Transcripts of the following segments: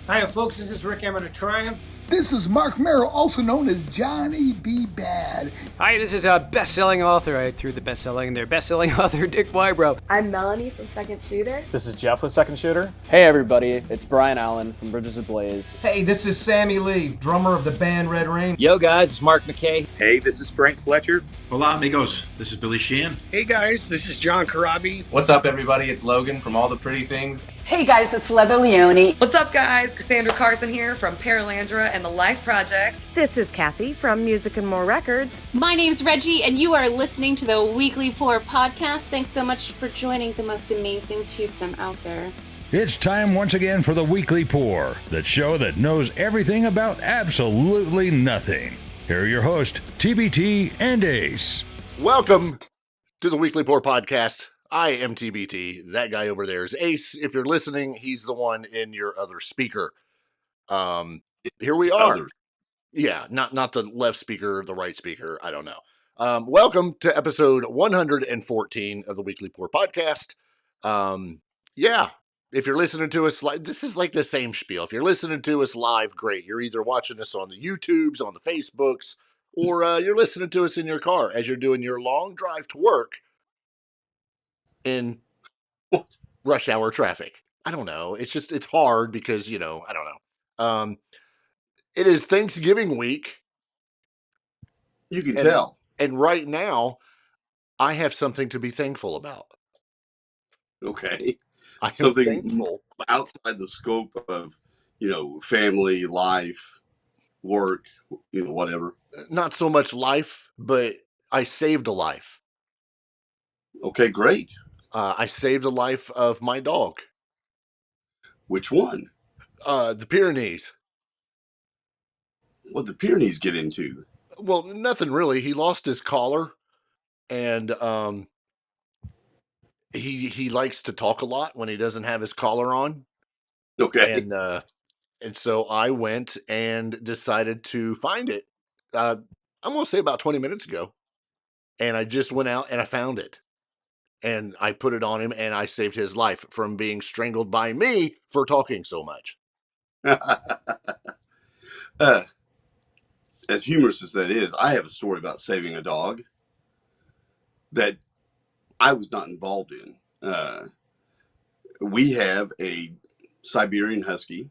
Hiya, folks. This is Rick Emmett of Triumph. This is Mark Merrill, also known as Johnny B. Bad. Hi, this is a best-selling author. I threw the best-selling in there. Best-selling author Dick Wybrow. I'm Melanie from Second Shooter. This is Jeff with Second Shooter. Hey everybody, it's Brian Allen from Bridges Ablaze. Hey, this is Sammy Lee, drummer of the band Red Rain. Yo guys, it's Mark McKay. Hey, this is Frank Fletcher. Hola amigos, this is Billy Sheehan. Hey guys, this is John Karabi. What's up everybody, it's Logan from All the Pretty Things. Hey guys, it's Leather Leone. What's up guys, Cassandra Carson here from Paralandra and the Life Project. This is Kathy from Music and More Records. My name's Reggie and you are listening to the Weekly Pour podcast. Thanks so much for joining the most amazing twosome out there. It's time once again for the Weekly Pour, the show that knows everything about absolutely nothing. Here are your hosts, TBT and Ace. Welcome to the Weekly Pour podcast. I am TBT. That guy over there is Ace. If you're listening, he's the one in your other speaker. Here we are. Others. Yeah, not the left speaker, the right speaker. I don't know. Welcome to episode 114 of the Weekly Pour podcast. Yeah, if you're listening to us live, this is like the same spiel. If you're listening to us live, great. You're either watching us on the YouTubes, on the Facebooks, or you're listening to us in your car as you're doing your long drive to work in rush hour traffic. I don't know. It's hard because, I don't know. It is Thanksgiving week. You can tell. And right now, I have something to be thankful about. Okay. Something thankful. Outside the scope of, family, life, work, whatever. Not so much life, but I saved a life. Okay, great. I saved the life of my dog. Which one? The Pyrenees. What did the Pyrenees get into? Well, nothing really. He lost his collar, and he likes to talk a lot when he doesn't have his collar on. Okay. And so I went and decided to find it. I'm going to say about 20 minutes ago. And I just went out and I found it. And I put it on him and I saved his life from being strangled by me for talking so much. As humorous as that is, I have a story about saving a dog that I was not involved in. We have a Siberian Husky.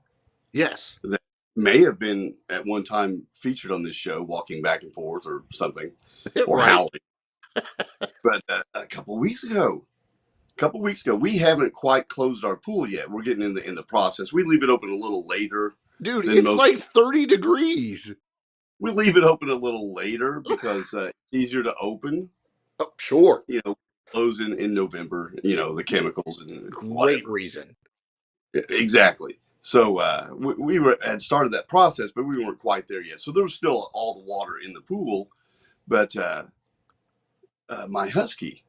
Yes. That may have been at one time featured on this show, walking back and forth or something, or howling. But a couple weeks ago, we haven't quite closed our pool yet. We're getting in the process. We leave it open a little later. Dude, it's like 30 degrees. We leave it open a little later because it's easier to open. Oh, sure. Close in November, the chemicals and great whatever. Reason. Exactly. So we had started that process, but we weren't quite there yet. So there was still all the water in the pool. But my husky,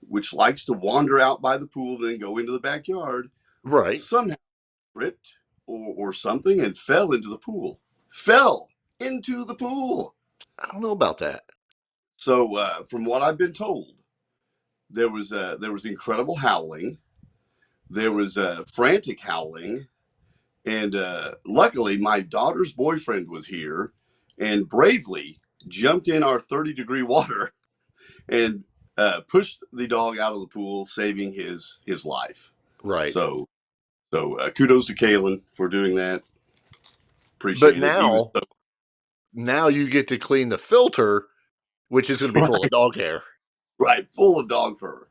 which likes to wander out by the pool, then go into the backyard, right? Somehow tripped or something and fell into the pool. Fell into the pool. I don't know about that. So from what I've been told, there was incredible howling. There was frantic howling. And luckily, my daughter's boyfriend was here and bravely jumped in our 30-degree water and pushed the dog out of the pool, saving his life. Right. So kudos to Kalen for doing that. Appreciate it. But now you get to clean the filter, which is going to be full of dog hair. Right, full of dog fur.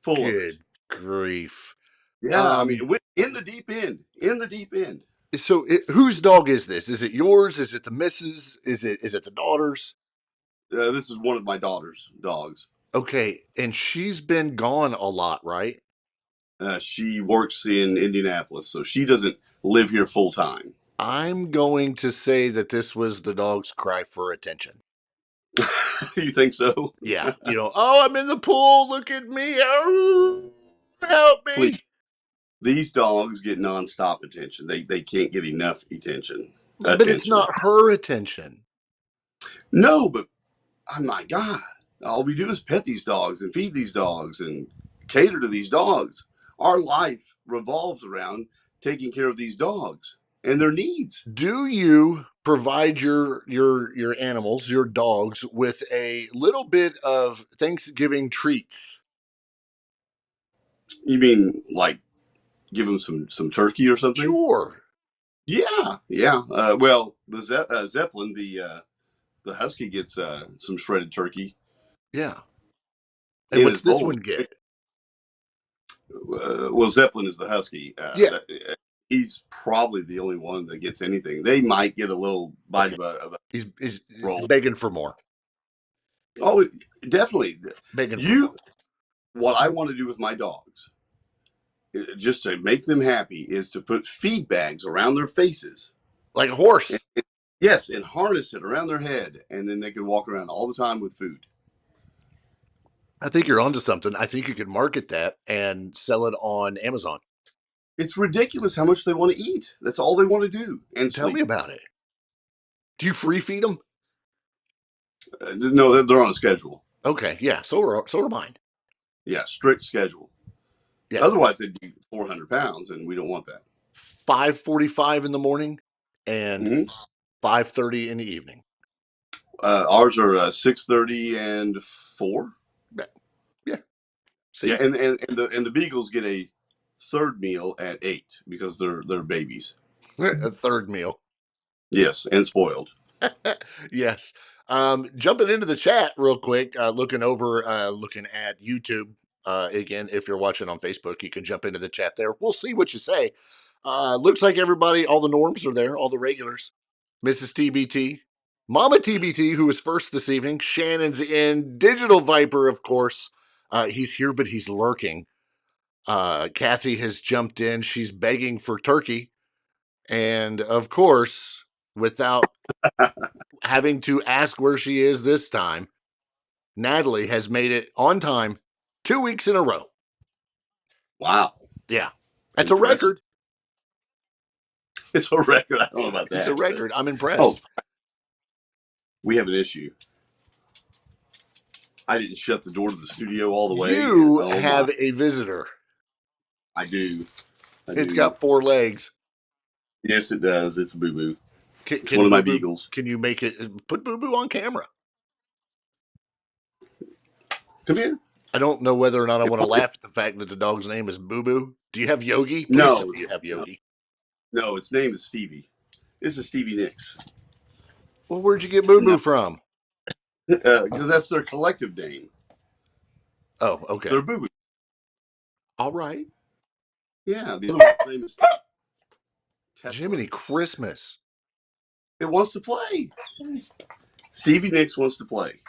Good grief. Yeah, in the deep end. So whose dog is this? Is it yours? Is it the missus? Is it the daughter's? This is one of my daughter's dogs. Okay, and she's been gone a lot, right? She works in Indianapolis, so she doesn't live here full time. I'm going to say that this was the dog's cry for attention. You think so? Yeah. Oh, I'm in the pool. Look at me. Oh, help me. Please. These dogs get nonstop attention. They can't get enough attention. But it's not her attention. No, but oh my God. All we do is pet these dogs and feed these dogs and cater to these dogs. Our life revolves around taking care of these dogs and their needs. Do you provide your animals, your dogs, with a little bit of Thanksgiving treats? You mean like give them some turkey or something? Sure. Yeah. Well, the Zeppelin, the husky gets some shredded turkey. Yeah. And what's this one get? Well, Zeppelin is the husky. Yeah. He's probably the only one that gets anything. They might get a little bite of a He's roll. begging for more. Oh, definitely. Begging for more. What I want to do with my dogs, just to make them happy, is to put feed bags around their faces. Like a horse. Yes, and harness it around their head, and then they can walk around all the time with food. I think you're onto something. I think you could market that and sell it on Amazon. It's ridiculous how much they want to eat. That's all they want to do. And tell me about it. Do you free feed them? No, they're on a schedule. Okay, yeah. So are mine. Yeah, strict schedule. Yeah. Otherwise, they'd be 400 pounds, and we don't want that. 5:45 in the morning and 5:30 in the evening. Ours are 6:30 and 4. Yeah. See? Yeah, and the beagles get a third meal at 8 because they're babies. A third meal. Yes, and spoiled. Yes. Jumping into the chat real quick, looking at YouTube. Again, if you're watching on Facebook, you can jump into the chat there. We'll see what you say. Looks like everybody, all the norms are there, all the regulars. Mrs. TBT, Mama TBT, who was first this evening. Shannon's in. Digital Viper, of course. He's here, but he's lurking. Kathy has jumped in. She's begging for turkey. And, of course, without having to ask where she is this time, Natalie has made it on time 2 weeks in a row. Wow. Yeah. That's impressive. A record. It's a record. I don't know about that. It's a record. I'm impressed. Oh, we have an issue. I didn't shut the door to the studio all the way. You have a visitor. I do. It's got 4 legs. Yes, it does. It's a boo-boo. It's one of my beagles. Can you make it? Put Boo-Boo on camera. Come here. I don't know whether or not I want to laugh at the fact that the dog's name is Boo-Boo. Do you have Yogi? Please No. tell me you have Yogi. No, its name is Stevie. This is Stevie Nicks. Well, where'd you get Boo-Boo from? Because that's their collective name. Oh, okay. They're Boo-Boo. All right. Yeah, the other name is Jiminy Christmas. It wants to play. Stevie Nicks wants to play.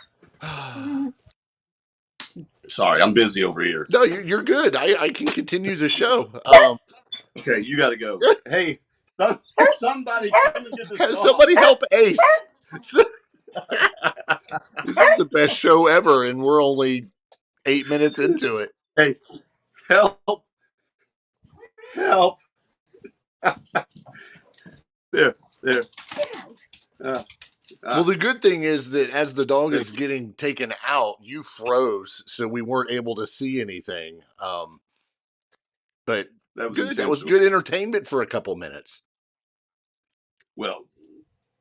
Sorry, I'm busy over here. No, you're good. I can continue the show. Okay, you got to go. Hey, somebody come and get this dog. Somebody help Ace. This is the best show ever, and we're only 8 minutes into it. Hey, help. There. Well, the good thing is that as the dog is getting taken out, you froze, so we weren't able to see anything. But that was good entertainment for a couple minutes. Well,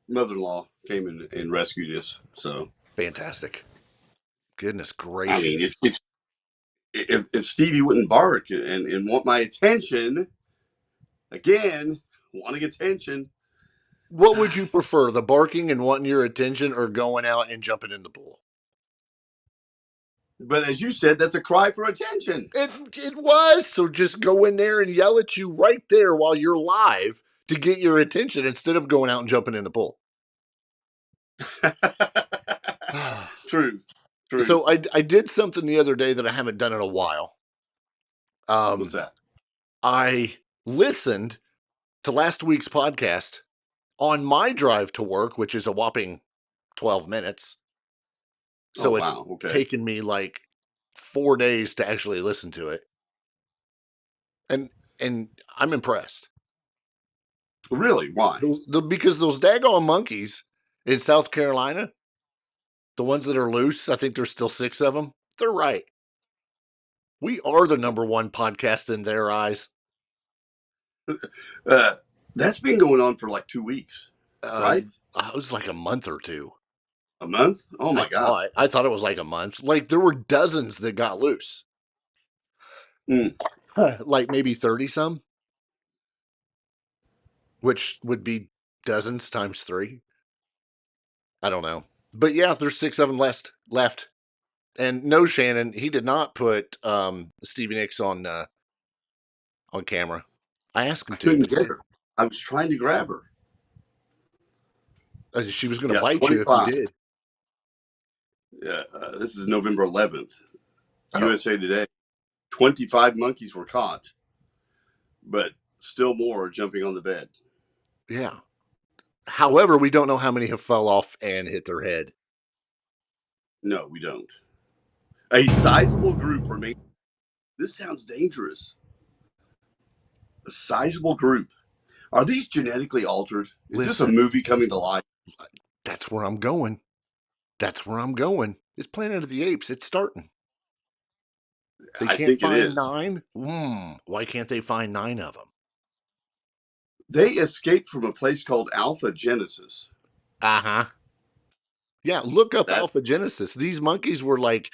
mother-in-law came and rescued us, so fantastic. Goodness gracious! I mean, if Stevie wouldn't bark and want my attention, again, wanting attention. What would you prefer, the barking and wanting your attention, or going out and jumping in the pool? But as you said, that's a cry for attention. It was. So just go in there and yell at you right there while you're live to get your attention instead of going out and jumping in the pool. True. So I did something the other day that I haven't done in a while. What's that? I listened to last week's podcast on my drive to work, which is a whopping 12 minutes. So it's taken me like 4 days to actually listen to it. And I'm impressed. Really? Why? Because those daggone monkeys in South Carolina, the ones that are loose, I think there's still 6 of them. They're right. We are the #1 podcast in their eyes. That's been going on for like 2 weeks, right? It was like a month or two. A month? Oh my God. I thought it was like a month. Like there were dozens that got loose. Like maybe 30 some, which would be dozens times 3. I don't know. But yeah, there's 6 of them left. And no, Shannon, he did not put Stevie Nicks on camera. I asked him to. Couldn't get her. I was trying to grab her. She was going to bite 25. You if you did. Yeah, this is November 11th. USA Today. 25 monkeys were caught, but still more are jumping on the bed. Yeah. However, we don't know how many have fell off and hit their head. No, we don't. A sizable group remains. This sounds dangerous. A sizable group. Are these genetically altered? Is this a movie coming to life? That's where I'm going. It's Planet of the Apes. It's starting. I think find it is. 9? Why can't they find 9 of them? They escaped from a place called Alpha Genesis. Uh-huh. Yeah, look up Alpha Genesis. These monkeys were like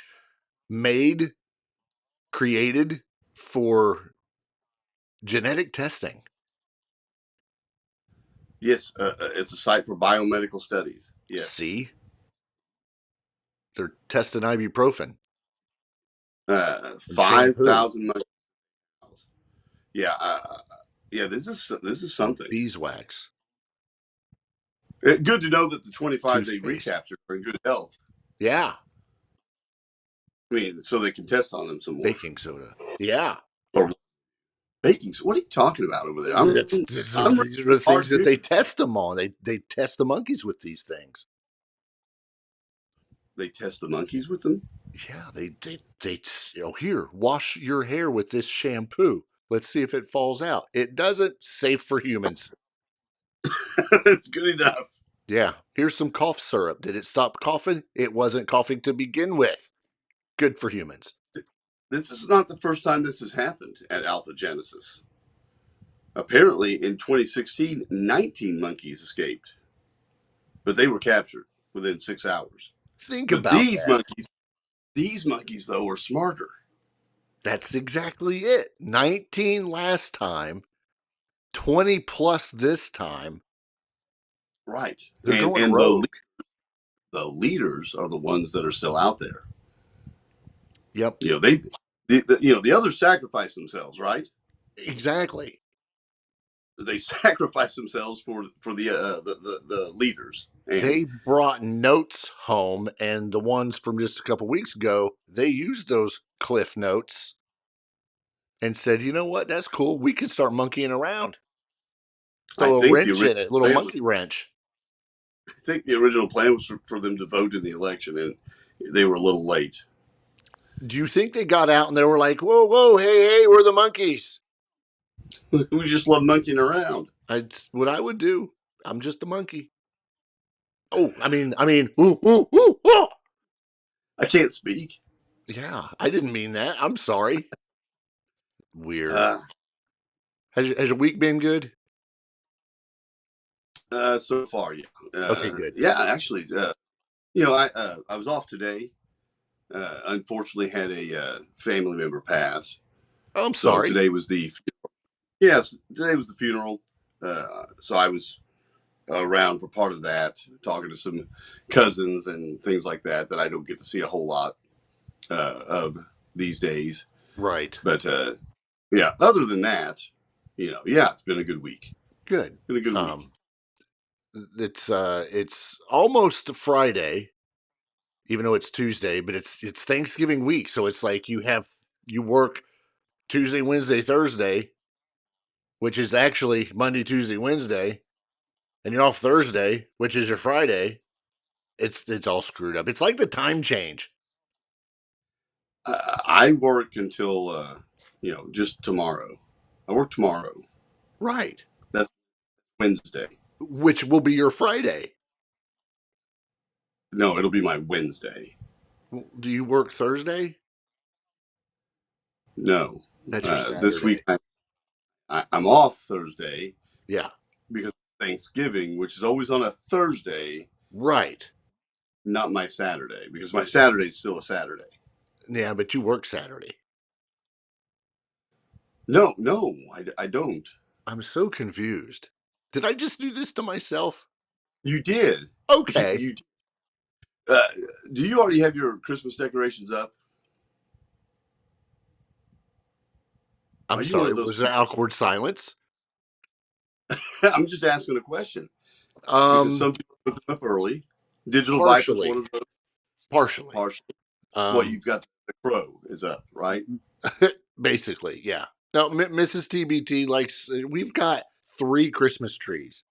created for genetic testing. Yes, it's a site for biomedical studies. Yes. See? They're testing ibuprofen. 5,000 monkeys. Yeah, yeah. This is something. Beeswax. Good to know that the 25 they recaptured are in good health. Yeah. I mean, so they can test on them some more. Baking soda. Yeah. Or baking soda. What are you talking about over there? These are the things that they test them on. They test the monkeys with these things. They test the monkeys with them? Yeah, they here, wash your hair with this shampoo. Let's see if it falls out. It doesn't. Safe for humans. Good enough. Yeah. Here's some cough syrup. Did it stop coughing? It wasn't coughing to begin with. Good for humans. This is not the first time this has happened at Alpha Genesis. Apparently, in 2016, 19 monkeys escaped, but they were captured within 6 hours. Think about that. These monkeys, though, are smarter. That's exactly it. 19 last time, 20 plus this time. Right. They're going rogue. The leaders are the ones that are still out there. Yep. You know, the others sacrifice themselves, right? Exactly. They sacrifice themselves for the leaders. And they brought notes home, and the ones from just a couple weeks ago, they used those cliff notes and said, you know what, that's cool. We can start monkeying around. Throw a wrench in it, little monkey wrench. I think the original plan was for them to vote in the election, and they were a little late. Do you think they got out and they were like, whoa, hey, we're the monkeys? We just love monkeying around. That's what I would do. I'm just a monkey. Oh, I mean, ooh. I can't speak. Yeah, I didn't mean that. I'm sorry. Weird. Has your week been good? So far, yeah. Okay, good. Yeah, actually, I was off today. Unfortunately, had a family member pass. Oh, I'm sorry. So today was the funeral. So I was around for part of that, talking to some cousins and things like that I don't get to see a whole lot of these days. Right. But yeah, other than that, it's been a good week. Good. Been a good week. It's almost Friday, even though it's Tuesday, but it's Thanksgiving week, so it's like you work Tuesday, Wednesday, Thursday, which is actually Monday, Tuesday, Wednesday, and you're off Thursday, which is your Friday. It's all screwed up. It's like the time change. I work until just tomorrow. I work tomorrow. Right. That's Wednesday. Which will be your Friday. No, it'll be my Wednesday. Do you work Thursday? No. That's your Saturday. This week I'm off Thursday. Yeah. Because of Thanksgiving, which is always on a Thursday. Right. Not my Saturday, because my Saturday is still a Saturday. Yeah, but you work Saturday. No, I don't. I'm so confused. Did I just do this to myself? You did. Okay. Do you already have your Christmas decorations up? I'm sorry. Was there awkward silence? I'm just asking a question. Because some people put them up early. Digital Viper's one of those. Partially. Well, you've got the crow is up, right? Basically, yeah. Now, Mrs. TBT likes. We've got 3 Christmas trees.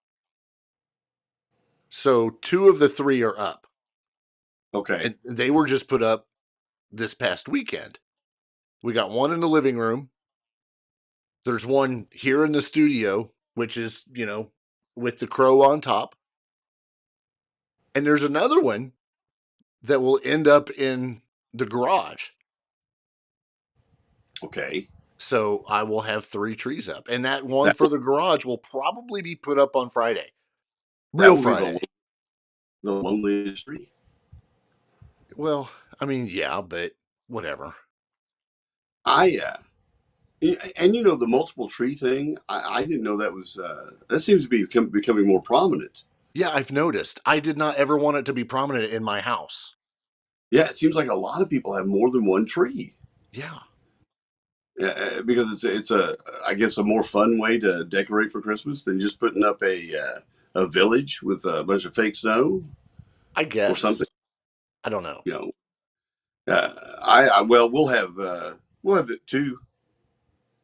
So 2 of the 3 are up. Okay. And they were just put up this past weekend. We got one in the living room. There's one here in the studio, which is, with the crow on top. And there's another one that will end up in the garage. Okay. So I will have 3 trees up. And that one for the garage will probably be put up on Friday. Real Friday. The loneliest tree. Well, I mean, yeah, but whatever. And the multiple tree thing, I didn't know that was, that seems to be becoming more prominent. Yeah, I've noticed. I did not ever want it to be prominent in my house. Yeah, it seems like a lot of people have more than one tree. Yeah. Because it's I guess a more fun way to decorate for Christmas than just putting up a village with a bunch of fake snow. I guess. Or something. I don't know. We'll have it too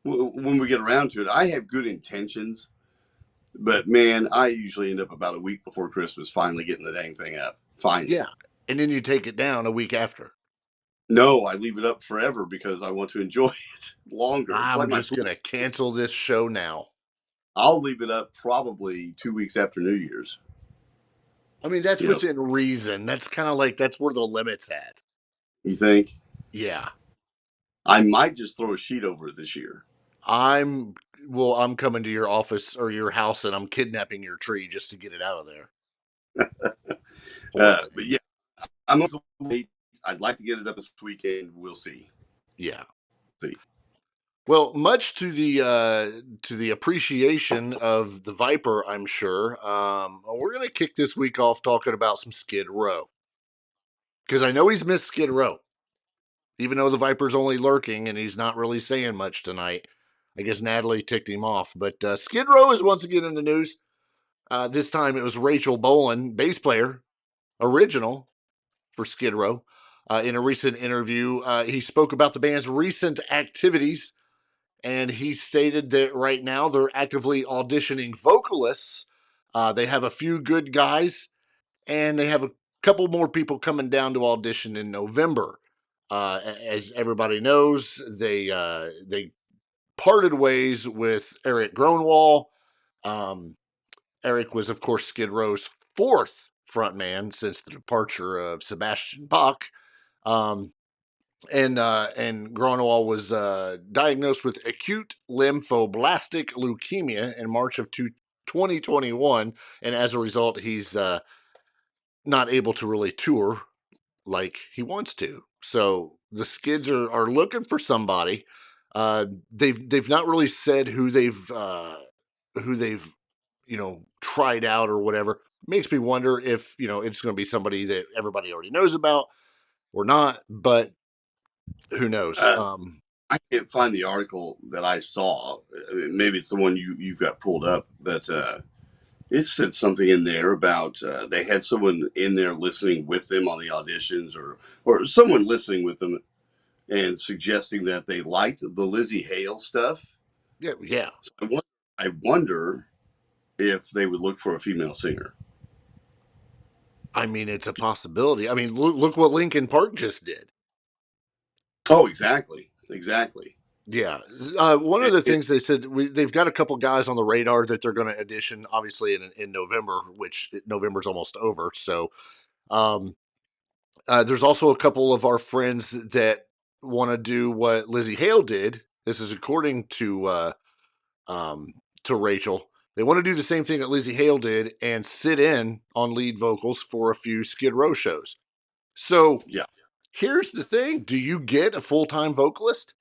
when we get around to it. I have good intentions, but man, I usually end up about a week before Christmas finally getting the dang thing up. Finally. Yeah. And then you take it down a week after. No, I leave it up forever because I want to enjoy it longer. I'm just going to cancel this show now. I'll leave it up probably 2 weeks after New Year's. I mean, that's within reason. That's kind of like, that's where the limit's at. You think? Yeah. I might just throw a sheet over it this year. I'm coming to your office or your house and I'm kidnapping your tree just to get it out of there. But yeah, I'm also late. I'd like to get it up this weekend. We'll see. Yeah. See. Well, much to the appreciation of the Viper, I'm sure. We're gonna kick this week off talking about some Skid Row because I know he's missed Skid Row, even though the Viper's only lurking and he's not really saying much tonight. I guess Natalie ticked him off, but Skid Row is once again in the news. This time it was Rachel Bolan, bass player, original for Skid Row. In a recent interview, he spoke about the band's recent activities, and he stated that right now they're actively auditioning vocalists. They have a few good guys, and they have a couple more people coming down to audition in November. As everybody knows, they parted ways with Eric Gronwall. Eric was, of course, Skid Row's 4th frontman since the departure of Sebastian Bach. And Gronwall was diagnosed with acute lymphoblastic leukemia in March of 2021, and as a result, he's not able to really tour like he wants to. So the Skids are looking for somebody. They've not really said who they've tried out or whatever. Makes me wonder if it's going to be somebody that everybody already knows about or not, but who knows? I can't find the article that I saw. Maybe it's the one you've got pulled up, but it said something in there about they had someone in there listening with them on the auditions, or someone listening with them and suggesting that they liked the Lizzie Hale stuff. Yeah. So I wonder if they would look for a female singer. I mean, it's a possibility. I mean, look what Linkin Park just did. Oh, exactly. Yeah. One of the things they said, they've got a couple guys on the radar that they're going to audition, obviously, in November, which November's almost over. So there's also a couple of our friends that want to do what Lizzie Hale did. This is according to to Rachel. They want to do the same thing that Lizzie Hale did and sit in on lead vocals for a few Skid Row shows. So Yeah. Here's the thing. Do you get a full-time vocalist?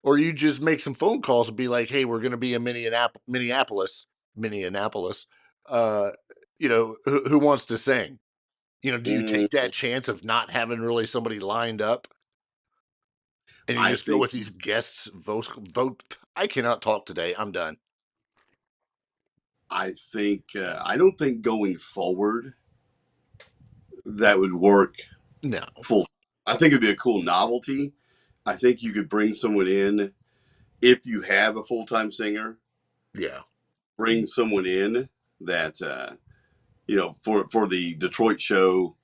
Or you just make some phone calls and be like, hey, we're going to be in Minneapolis, who wants to sing? Do you take that chance of not having really somebody lined up? And you just go with these guests vote. I cannot talk today. I'm done. I don't think going forward that would work. No. I think it'd be a cool novelty. I think you could bring someone in if you have a full-time singer. Yeah. Bring someone in that, for the Detroit show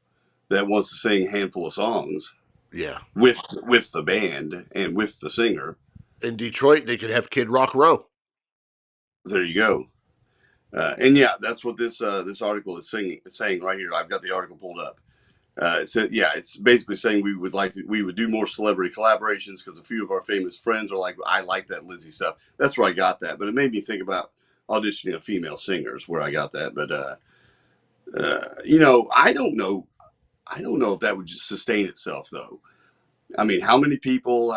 that wants to sing a handful of songs. Yeah. With the band and with the singer. In Detroit, they could have Kid Rock Row. There you go. And yeah, that's what this article is saying right here. I've got the article pulled up. It's basically saying we would do more celebrity collaborations because a few of our famous friends are like, I like that Lizzie stuff. That's where I got that. But it made me think about auditioning a female singer is where I got that. But I don't know if that would just sustain itself though. I mean, how many people?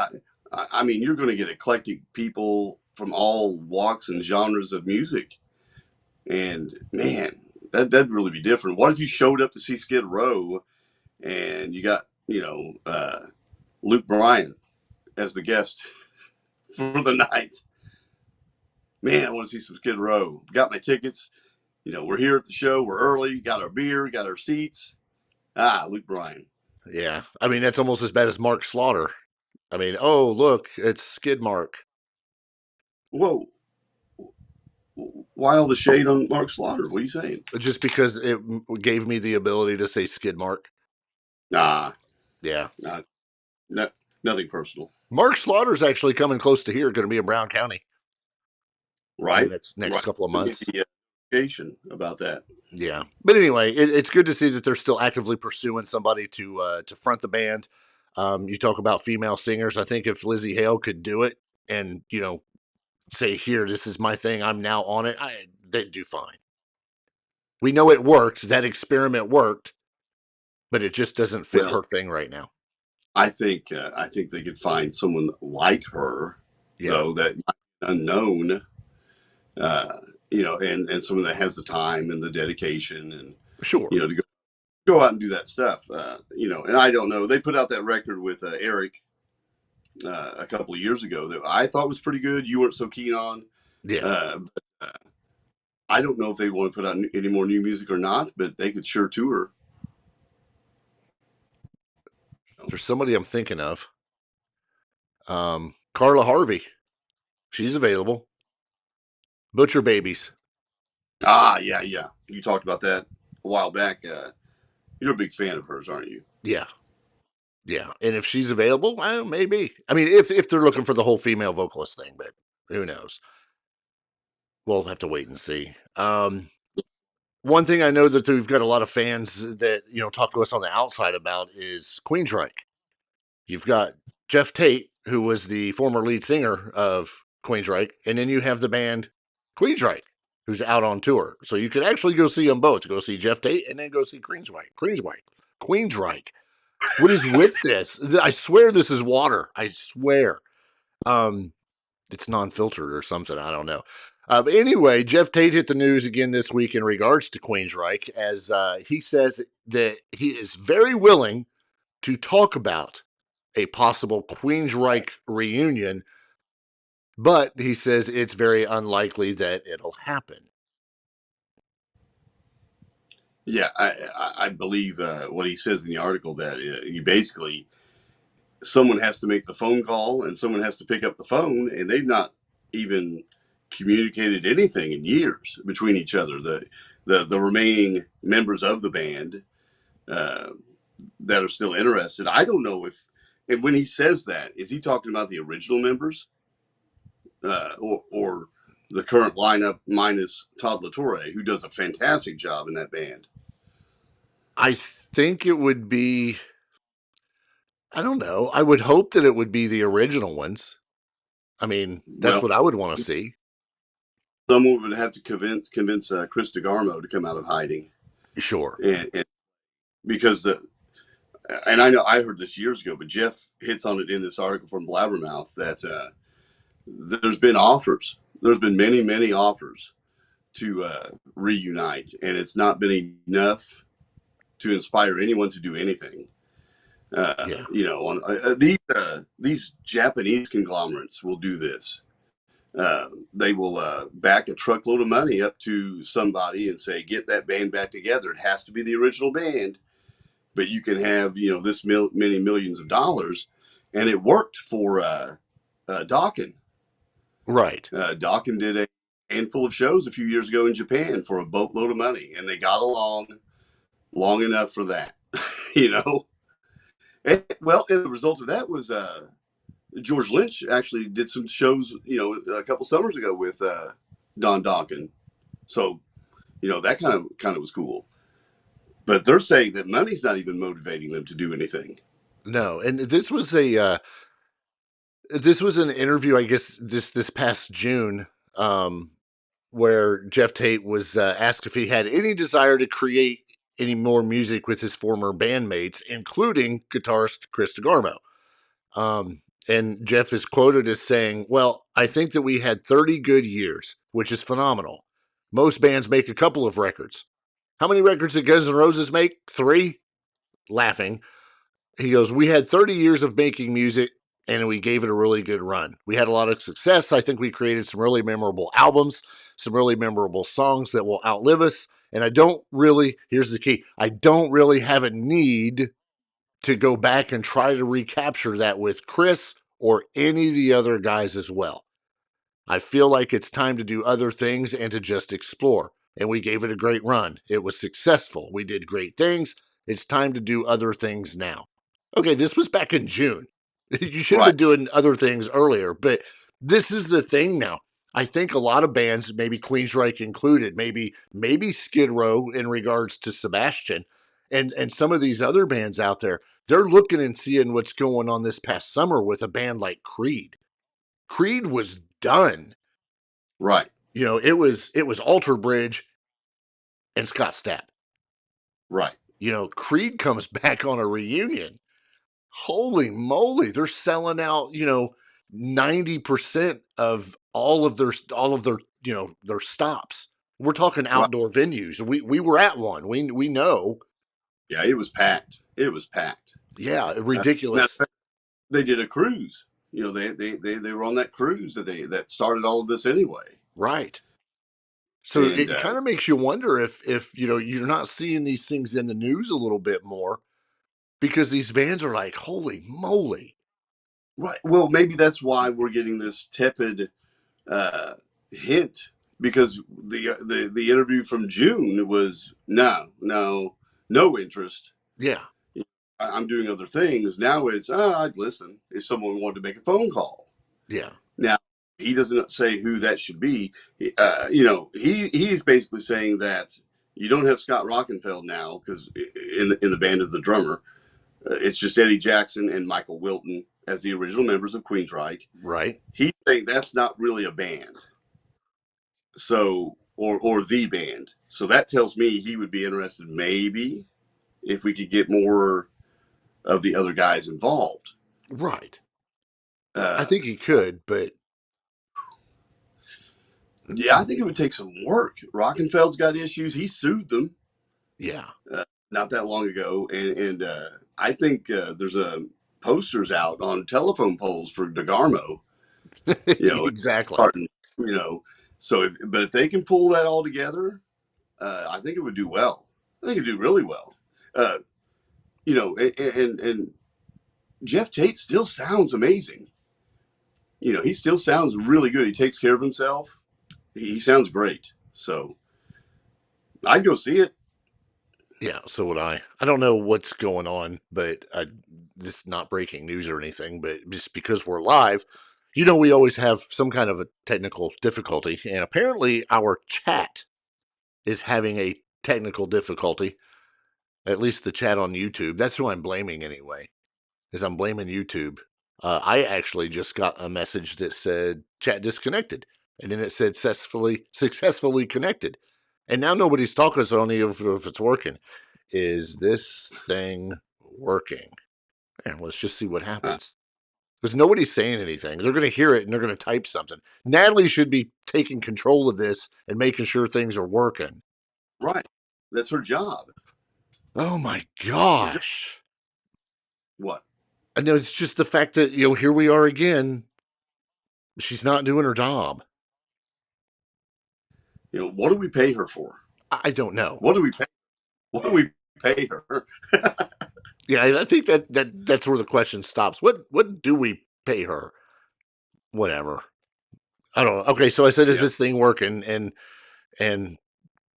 I mean, you're going to get eclectic people from all walks and genres of music, and man, that'd really be different. What if you showed up to see Skid Row? And you got, Luke Bryan as the guest for the night. Man, I want to see some Skid Row. Got my tickets. We're here at the show. We're early. Got our beer. Got our seats. Luke Bryan. Yeah. I mean, that's almost as bad as Mark Slaughter. I mean, oh, look, it's Skid Mark. Whoa. Why all the shade on Mark Slaughter? What are you saying? Just because it gave me the ability to say Skid Mark. Yeah. Nothing personal. Mark Slaughter's actually coming close to here, going to be in Brown County. Right. Next couple of months. About that. Yeah. But anyway, it's good to see that they're still actively pursuing somebody to front the band. You talk about female singers. I think if Lizzie Hale could do it and, say, here, this is my thing, I'm now on it, they'd do fine. We know it worked. That experiment worked. But it just doesn't fit her thing right now. I think they could find someone like her, though, that unknown, and someone that has the time and the dedication and to go out and do that stuff, And I don't know. They put out that record with Eric a couple of years ago that I thought was pretty good. You weren't so keen on. Yeah. I don't know if they want to put out any more new music or not, but they could sure tour. There's somebody I'm thinking of. Carla Harvey. She's available. Butcher Babies. Yeah. You talked about that a while back. You're a big fan of hers, aren't you? Yeah. Yeah. And if she's available, well, maybe. I mean, if they're looking for the whole female vocalist thing, but who knows? We'll have to wait and see. One thing I know that we've got a lot of fans that, talk to us on the outside about is Queensryche. You've got Jeff Tate, who was the former lead singer of Queensryche, and then you have the band Queensryche, who's out on tour. So you could actually go see them both. Go see Jeff Tate and then go see Queensryche. What is with this? I swear this is water. I swear. It's non-filtered or something. I don't know. But anyway, Jeff Tate hit the news again this week in regards to Queensryche, as he says that he is very willing to talk about a possible Queensryche reunion, but he says it's very unlikely that it'll happen. Yeah, I believe what he says in the article, that you basically, someone has to make the phone call and someone has to pick up the phone, and they've not even communicated anything in years between each other. The remaining members of the band that are still interested. I don't know if, and when he says that, is he talking about the original members or the current lineup minus Todd LaTorre, who does a fantastic job in that band? I think it would be, I don't know. I would hope that it would be the original ones. I mean, that's what I would want to see. someone would have to convince Chris DeGarmo to come out of hiding. Sure. And because and I know I heard this years ago, but Jeff hits on it in this article from Blabbermouth that there's been offers. There's been many, many offers to reunite, and it's not been enough to inspire anyone to do anything. You know, on these Japanese conglomerates will do this. They will back a truckload of money up to somebody and say, "Get that band back together. It has to be the original band, but you can have this many millions of dollars." And it worked for Dokken. Right. Dokken did a handful of shows a few years ago in Japan for a boatload of money, and they got along long enough for that. And the result of that was George Lynch actually did some shows, a couple summers ago with Don Dokken. So, that kind of was cool. But they're saying that money's not even motivating them to do anything. No, and this was an interview, I guess, this past June, where Jeff Tate was asked if he had any desire to create any more music with his former bandmates, including guitarist Chris DeGarmo. And Jeff is quoted as saying, "Well, I think that we had 30 good years, which is phenomenal. Most bands make a couple of records. How many records did Guns N' Roses make? 3?" Laughing. He goes, "We had 30 years of making music, and we gave it a really good run. We had a lot of success. I think we created some really memorable albums, some really memorable songs that will outlive us. And here's the key, I don't really have a need to go back and try to recapture that with Chris or any of the other guys as well. I feel like it's time to do other things and to just explore. And we gave it a great run. It was successful. We did great things. It's time to do other things now." Okay, this was back in June. You should have been doing other things earlier, but this is the thing now. I think a lot of bands, maybe Queensryche included, maybe Skid Row in regards to Sebastian, and some of these other bands out there, they're looking and seeing what's going on this past summer with a band like Creed. Creed was done. Right. It was Alter Bridge and Scott Stapp. Right. Creed comes back on a reunion. Holy moly, they're selling out, 90% of all of their their stops. We're talking outdoor venues. We were at one. We know. Yeah, it was packed. Yeah, ridiculous. They did a cruise. They were on that cruise that started all of this anyway. Right. So it kind of makes you wonder if you're not seeing these things in the news a little bit more, because these bands are like, holy moly. Right. Well, maybe that's why we're getting this tepid hint, because the interview from June was no interest. Yeah. I'm doing other things. Now it's, I'd listen if someone wanted to make a phone call. Yeah. Now, he doesn't say who that should be. He's basically saying that you don't have Scott Rockenfeld now, because in the band is the drummer. It's just Eddie Jackson and Michael Wilton as the original members of Queensryche. Right. He's saying that's not really a band. So, or the band. So that tells me he would be interested maybe if we could get more of the other guys involved. Right. I think he could, but yeah, I think it would take some work. Rockenfeld's got issues. He sued them. Yeah. Not that long ago. And I think there's posters out on telephone poles for DeGarmo. Exactly. So if they can pull that all together, I think it would do well. I think it'd do really well. And Jeff Tate still sounds amazing. He still sounds really good. He takes care of himself. He sounds great. So I'd go see it. Yeah, so would I. I don't know what's going on, but this is not breaking news or anything, but just because we're live, we always have some kind of a technical difficulty, and apparently our chat is having a technical difficulty, at least the chat on YouTube. That's who I'm blaming anyway, is I'm blaming YouTube. I actually just got a message that said chat disconnected, And then it said successfully connected. And now nobody's talking, so I don't know if it's working. Is this thing working? And let's just see what happens. Because nobody's saying anything. They're going to hear it and they're going to type something. Natalie should be taking control of this and making sure things are working. Right. That's her job. Oh my gosh. What? I know, it's just the fact that, here we are again. She's not doing her job. What do we pay her for? I don't know. What do we pay her? Yeah, I think that's where the question stops. What do we pay her? Whatever. I don't know. Okay, so I said, is this thing working? And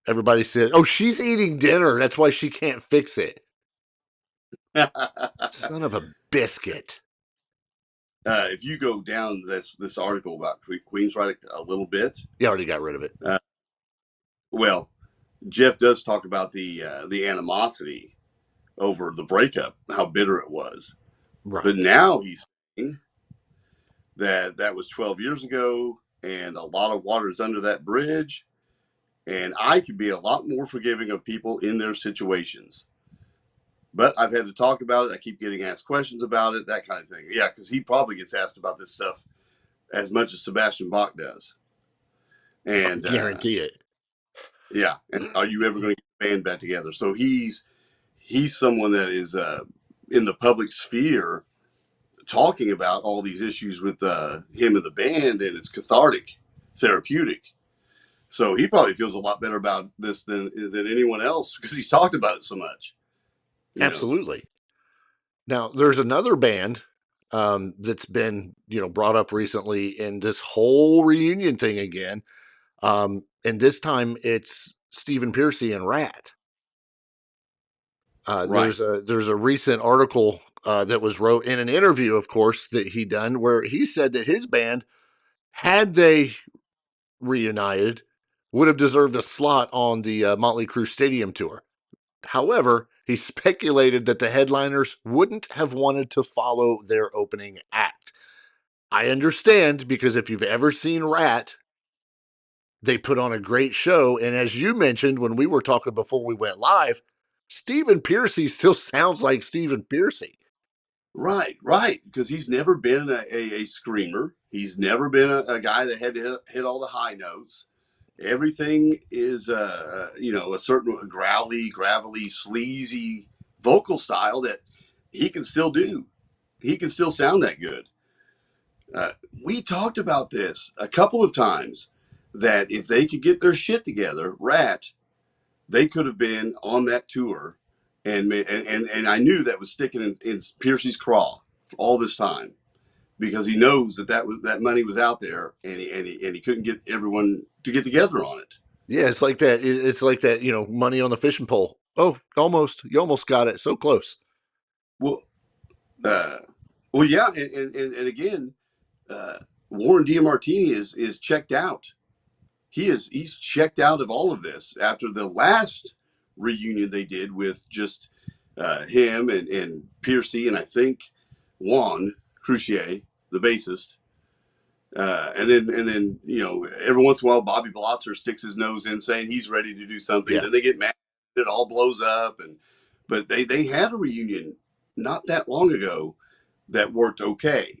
everybody said, oh, she's eating dinner. That's why she can't fix it. Son of a biscuit. If you go down this article about Queensryche a little bit, you already got rid of it. Well, Jeff does talk about the animosity over the breakup, how bitter it was. Right. But now he's saying that was 12 years ago, and a lot of water is under that bridge, and I could be a lot more forgiving of people in their situations. But I've had to talk about it. I keep getting asked questions about it, that kind of thing. Yeah, because he probably gets asked about this stuff as much as Sebastian Bach does. And I guarantee it. Yeah. And are you ever going to get the band back together? So he's someone that is in the public sphere talking about all these issues with him and the band, and it's cathartic, therapeutic. So he probably feels a lot better about this than anyone else because he's talked about it so much. Absolutely. Now, there's another band that's been, brought up recently in this whole reunion thing again. And this time it's Stephen Pearcy and Rat. Right. There's a recent article that was wrote in an interview, of course, that he done where he said that his band, had they reunited, would have deserved a slot on the Motley Crue Stadium tour. However, he speculated that the headliners wouldn't have wanted to follow their opening act. I understand, because if you've ever seen Rat, they put on a great show. And as you mentioned when we were talking before we went live, Stephen Pearcy still sounds like Stephen Pearcy. Right. Because he's never been a screamer. He's never been a guy that had to hit all the high notes. Everything is, a certain growly, gravelly, sleazy vocal style that he can still do. He can still sound that good. We talked about this a couple of times, that if they could get their shit together, Rat, they could have been on that tour. And I knew that was sticking in Pearcy's craw for all this time, because he knows that money was out there, and he couldn't get everyone to get together on it. Yeah, it's like that. It's like that, money on the fishing pole. Oh, almost. You almost got it. So close. Well, yeah, and again, Warren Diamartini is checked out. He's checked out of all of this after the last reunion they did with just him and Pearcy, and I think Juan Crucier, the bassist. And then every once in a while Bobby Blotzer sticks his nose in saying he's ready to do something. Yeah. Then they get mad, it all blows up, but they had a reunion not that long ago that worked okay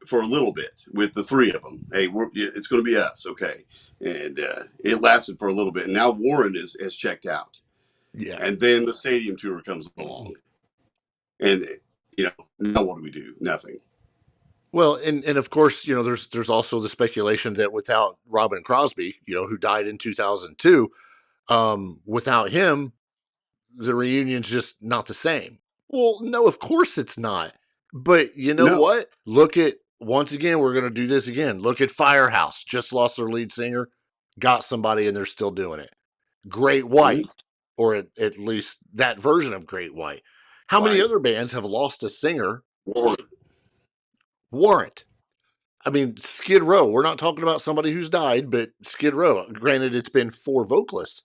for a little bit with the three of them. Hey, it's going to be us, okay? And it lasted for a little bit, and now Warren has checked out. Yeah. And then the stadium tour comes along, and now what do we do? Nothing. Well, and of course, there's also the speculation that without Robin Crosby, who died in 2002, without him, the reunion's just not the same. Well, no, of course it's not. But you know what? Look at, once again, we're going to do this again. Look at Firehouse. Just lost their lead singer, got somebody, and they're still doing it. Great White, or at least that version of Great White. How many other bands have lost a singer? Warrant. I mean, Skid Row. We're not talking about somebody who's died, but Skid Row. Granted, it's been 4 vocalists,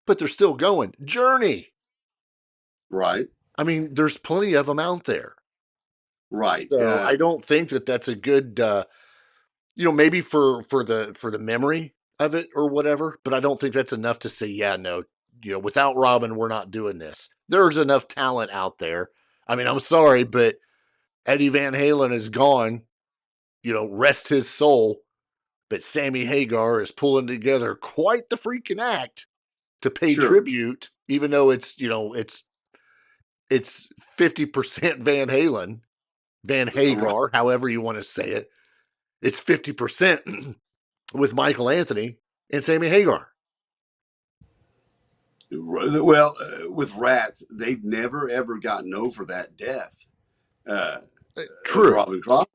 but they're still going. Journey. Right. I mean, there's plenty of them out there. Right. So I don't think that that's a good maybe for the memory of it or whatever, but I don't think that's enough to say, yeah, no, without Robin, we're not doing this. There's enough talent out there. I mean, I'm sorry, but Eddie Van Halen is gone, rest his soul, but Sammy Hagar is pulling together quite the freaking act to pay tribute, even though it's 50% Van Hagar, however you want to say it. It's 50% with Michael Anthony and Sammy Hagar. Well, with Rat, they've never ever gotten over that death. True. Of Robin Crosby.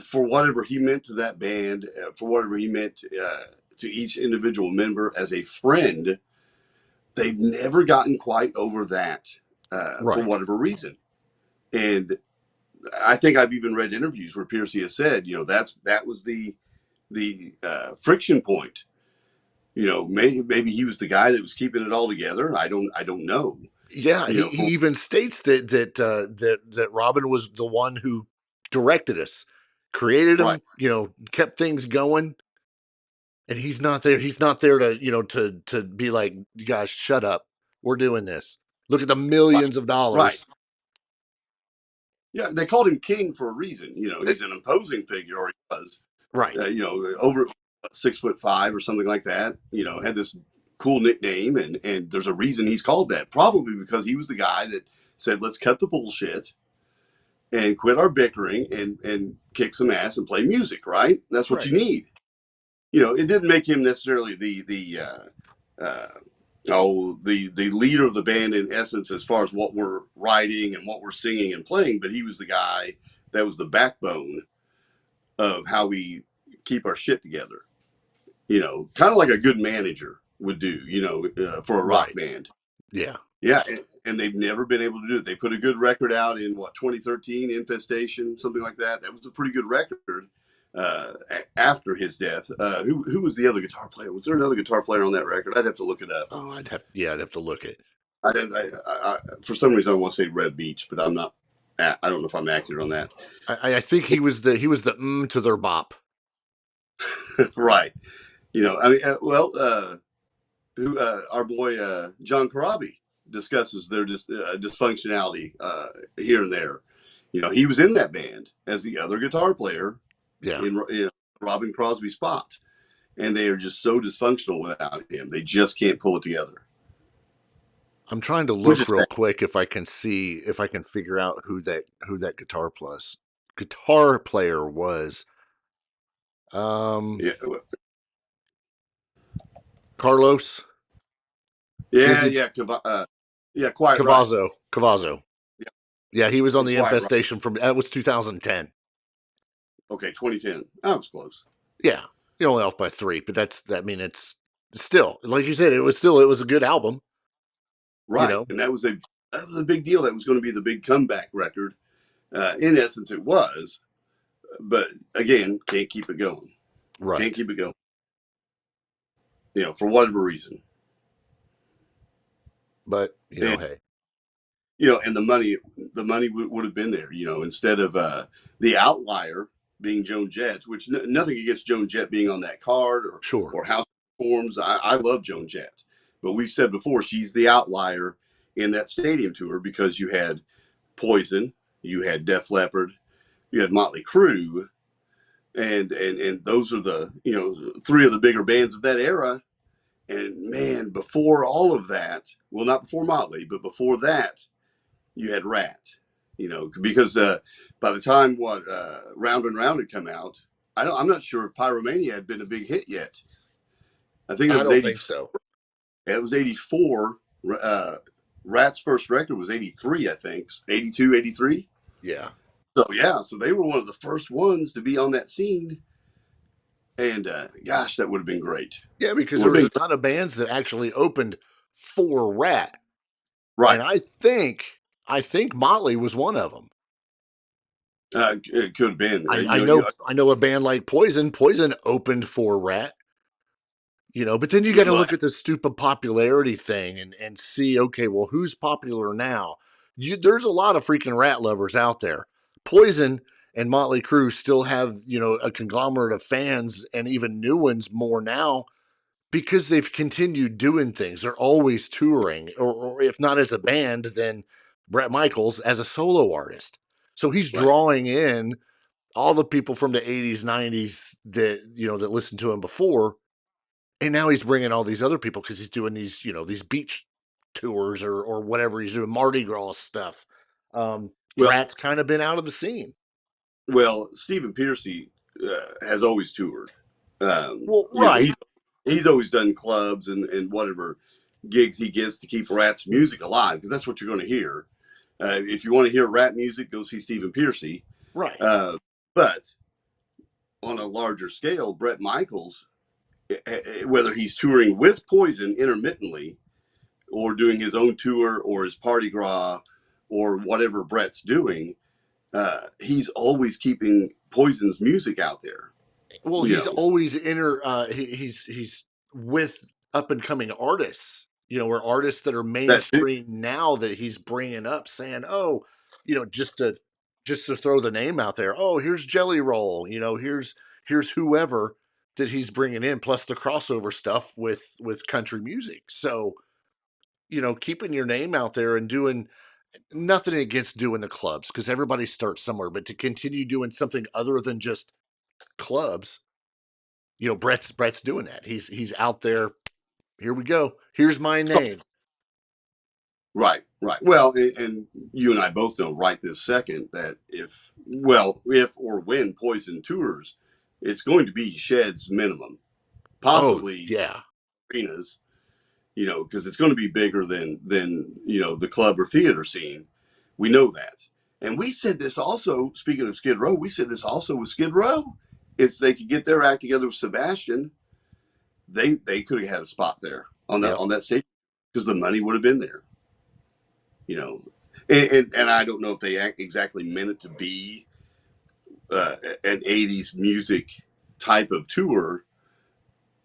For whatever he meant to that band, for whatever he meant to each individual member as a friend, they've never gotten quite over that for whatever reason. And I think I've even read interviews where Piercy has said, that was the friction point. Maybe he was the guy that was keeping it all together. I don't know. Yeah, he even states that Robin was the one who directed us, created them, kept things going. And he's not there. He's not there to to be like, you guys, shut up. We're doing this. Look at the millions of dollars. Right. Yeah, they called him King for a reason. He's an imposing figure, or he was. Right. Over 6'5" or something like that. Had this cool nickname, and there's a reason he's called that. Probably because he was the guy that said, "Let's cut the bullshit and quit our bickering and kick some ass and play music." Right. That's what you need. It didn't make him necessarily the leader of the band in essence, as far as what we're writing and what we're singing and playing, but he was the guy that was the backbone of how we keep our shit together. Kind of like a good manager would do, for a rock band. Yeah. Yeah. And they've never been able to do it. They put a good record out in 2013, Infestation, something like that. That was a pretty good record after his death. Who was the other guitar player? Was there another guitar player on that record? I'd have to look it up. Oh, I'd have to look it. I for some reason I want to say Red Beach, but I'm not. I don't know if I'm accurate on that. I think he was the to their bop. Right. Our boy John Corabi discusses their dysfunctionality here and there. He was in that band as the other guitar player. Yeah. In Robin Crosby's spot, and they are just so dysfunctional without him. They just can't pull it together. I'm trying to look real quick if I can figure out who that guitar player was. Carlos. Yeah, quite Cavazo. right. Cavazo. Yeah, he was on the Infestation right. from that was 2010. Okay, 2010. I was close. Yeah, you're only off by 3, but it's still, like you said, it was a good album. Right, and that was a big deal. That was going to be the big comeback record. In essence, it was, but again, can't keep it going. Right, can't keep it going. For whatever reason. But hey. And the money would have been there. Instead of the outlier being Joan Jett, which nothing against Joan Jett being on that card or how she performs. I love Joan Jett, but we've said before she's the outlier in that stadium tour because you had Poison, you had Def Leppard, you had Motley Crue, and those are the 3 of the bigger bands of that era. And man, before all of that, well, not before Motley, but before that, you had Rat. Because by the time Round and Round had come out, I'm not sure if Pyromania had been a big hit yet. I think it was 80, think so. It was 84. Rat's first record was 83, I think. 82, 83. Yeah. So they were one of the first ones to be on that scene. And gosh, that would have been great. Yeah, because there was a ton of bands that actually opened for Rat. Right. And I think Motley was one of them. It could have been. I know a band like Poison. Poison opened for Rat. But then you got to look at the stupid popularity thing and see, okay, well, who's popular now? There's a lot of freaking Rat lovers out there. Poison and Motley Crue still have, a conglomerate of fans and even new ones more now because they've continued doing things. They're always touring, or if not as a band, then Bret Michaels as a solo artist. So he's drawing in all the people from the 80s, 90s that, that listened to him before. And now he's bringing all these other people because he's doing these, these beach tours or whatever he's doing, Mardi Gras stuff. Brat's kind of been out of the scene. Well, Stephen Pearcy has always toured. Right. He's always done clubs and whatever gigs he gets to keep Rat's music alive, because that's what you're going to hear. If you want to hear Rat music, go see Stephen Pearcy. Right. But on a larger scale, Bret Michaels, whether he's touring with Poison intermittently or doing his own tour or his Party Gras or whatever Bret's doing, he's always keeping Poison's music out there. Well, he's always he's with up and coming artists, or artists that are mainstream now that he's bringing up, saying, "Oh, just to throw the name out there. Oh, here's Jelly Roll. Here's whoever that he's bringing in, plus the crossover stuff with country music. So, keeping your name out there and doing nothing against doing the clubs, because everybody starts somewhere, but to continue doing something other than just clubs, Bret's doing that. He's out there. Here we go. Here's my name. Right. Well, and you and I both know right this second that if or when Poison tours, it's going to be sheds minimum, possibly arenas, because it's going to be bigger than the club or theater scene. We know that. And we said this also, speaking of Skid Row, we said this also with Skid Row. If they could get their act together with Sebastian, they could have had a spot there on that stage, because the money would have been there. And I don't know if they exactly meant it to be an 80s music type of tour,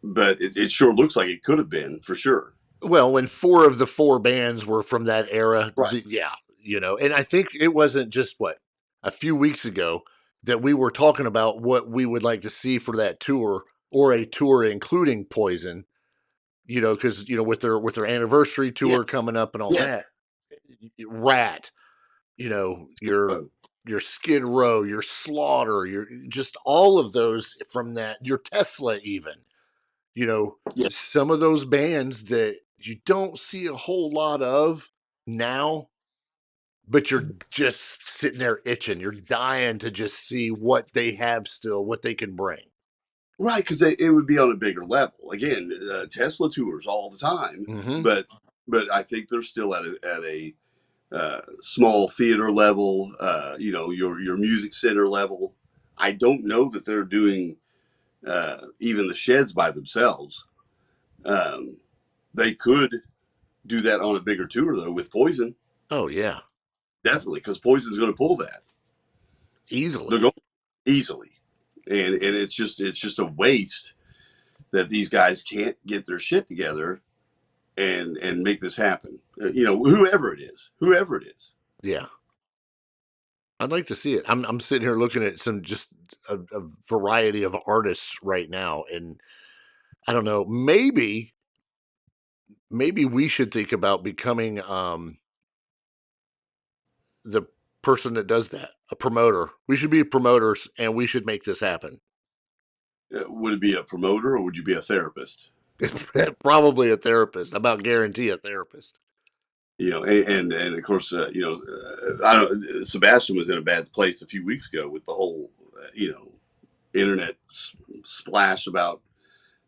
but it sure looks like it could have been, for sure. Well, when 4 of the 4 bands were from that era, and I think it wasn't just a few weeks ago that we were talking about what we would like to see for that tour, or a tour including Poison, because, with their anniversary tour coming up and all that. Rat, your Skid Row, your Slaughter, your just all of those from that, your Tesla even, some of those bands that you don't see a whole lot of now, but you're just sitting there itching. You're dying to just see what they have still, what they can bring. Right, because it would be on a bigger level. Again, Tesla tours all the time, but I think they're still at a small theater level, your music center level. I don't know that they're doing even the sheds by themselves. They could do that on a bigger tour, though, with Poison. Oh, yeah. Definitely, because Poison's going to pull that. Easily. They're going easily. And it's just a waste that these guys can't get their shit together and make this happen. Whoever it is. Yeah. I'd like to see it. I'm sitting here looking at some just a variety of artists right now, and I don't know, maybe we should think about becoming the person that does that, a promoter. We should be promoters, and we should make this happen. Would it be a promoter, or would you be a therapist? Probably a therapist. I about guarantee a therapist. And of course, Sebastian was in a bad place a few weeks ago with the whole, internet splash about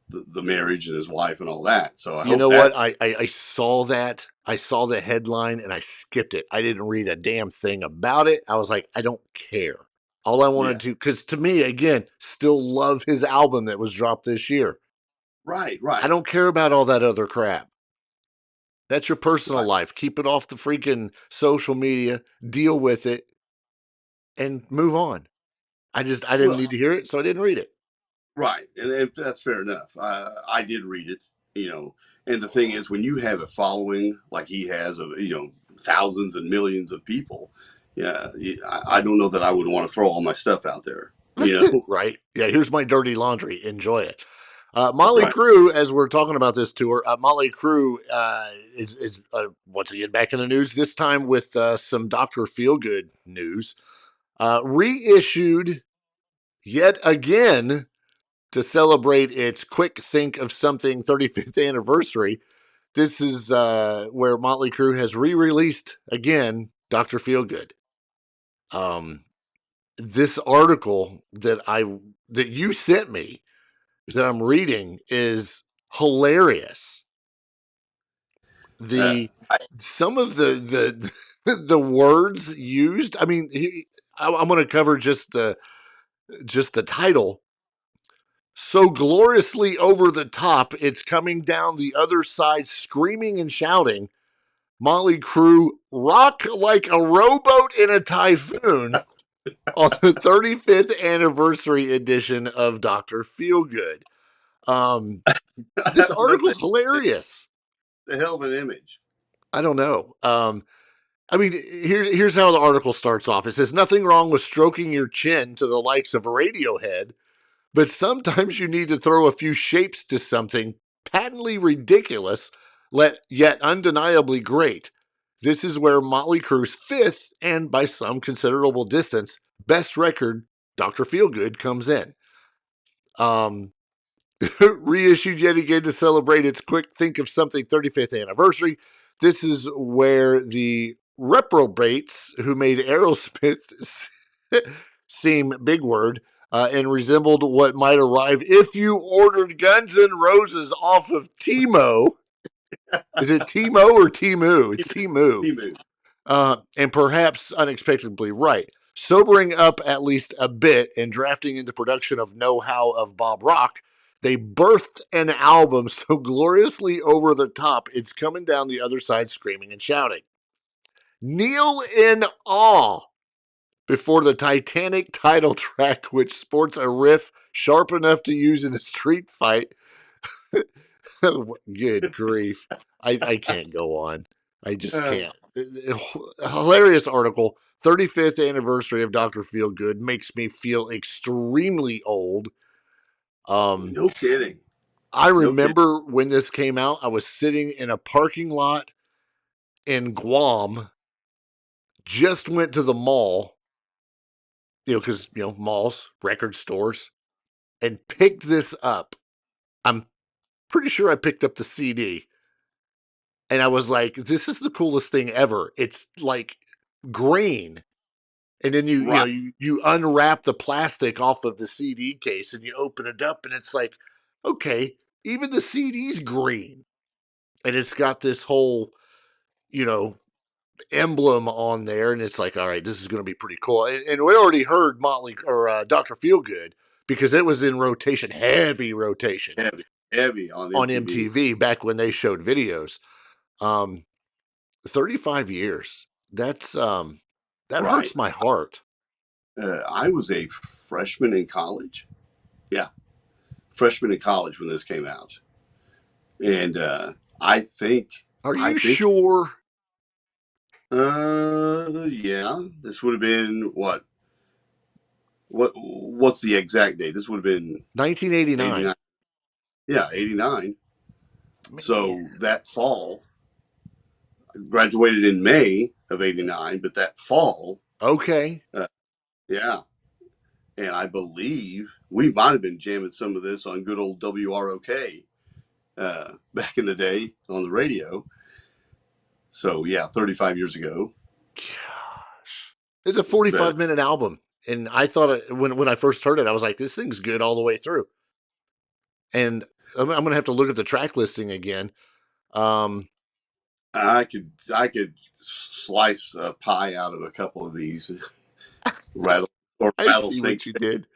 the marriage and his wife and all that. So what? I saw that. I saw the headline and I skipped it. I didn't read a damn thing about it. I was like, I don't care. All I wanted to, because to me, again, still love his album that was dropped this year. Right. I don't care about all that other crap. That's your personal life. Keep it off the freaking social media, deal with it, and move on. I didn't need to hear it, so I didn't read it. Right. And that's fair enough. I did read it, and the thing is, when you have a following like he has of, thousands and millions of people, yeah, I don't know that I would want to throw all my stuff out there. You know, right? Yeah, here's my dirty laundry. Enjoy it. Molly Right. Crew, as we're talking about this tour, Molly Crew is once again back in the news. This time with some Dr. Feelgood news. Reissued yet again to celebrate its Quick Think of Something 35th anniversary. This is where Motley Crue has re-released again Dr. Feelgood. This article that you sent me that I'm reading is hilarious. Some of the the words used. I mean, I'm going to cover just the title. So gloriously over the top, it's coming down the other side, screaming and shouting. Motley Crue rock like a rowboat in a typhoon on the 35th anniversary edition of Dr. Feelgood. This article's hilarious. The hell of an image. I don't know. I mean, here's how the article starts off. It says, nothing wrong with stroking your chin to the likes of Radiohead, but sometimes you need to throw a few shapes to something patently ridiculous, yet undeniably great. This is where Motley Crue's fifth, and by some considerable distance, best record, Dr. Feelgood, comes in. Reissued yet again to celebrate its Quick Think of Something 35th anniversary. This is where the reprobates who made Aerosmith seem big word and resembled what might arrive if you ordered Guns N' Roses off of Timo. Is it Timo or Timu? It's Timu. And perhaps unexpectedly right. Sobering up at least a bit and drafting into production of Know-How of Bob Rock, they birthed an album so gloriously over the top, it's coming down the other side screaming and shouting. Kneel in awe before the Titanic title track, which sports a riff sharp enough to use in a street fight. Good grief. I can't go on. I just can't. A hilarious article. 35th anniversary of Dr. Feelgood makes me feel extremely old. No kidding. I remember when this came out, I was sitting in a parking lot in Guam, just went to the mall, because, malls, record stores, and picked this up. I'm pretty sure I picked up the CD. And I was like, this is the coolest thing ever. It's like green. And then you unwrap the plastic off of the CD case and you open it up and it's like, okay, even the CD's green. And it's got this whole, emblem on there. And it's like, all right, this is going to be pretty cool. And we already heard Motley or Dr. Feelgood because it was in rotation, heavy rotation. Heavy on MTV back when they showed videos. 35 years. That's that hurts my heart. I was a freshman in college. Yeah. Freshman in college when this came out. And I think. Are you sure? Yeah. This would have been what? What's the exact date? This would have been 1989. Yeah, 89. Man. So that fall, I graduated in May of 89, but that fall. Okay. Yeah. And I believe we might have been jamming some of this on good old WROK back in the day on the radio. So, yeah, 35 years ago. Gosh. It's a 45-minute album. And I thought when I first heard it, I was like, this thing's good all the way through. And I'm going to have to look at the track listing again. I could slice a pie out of a couple of these. I see what you did.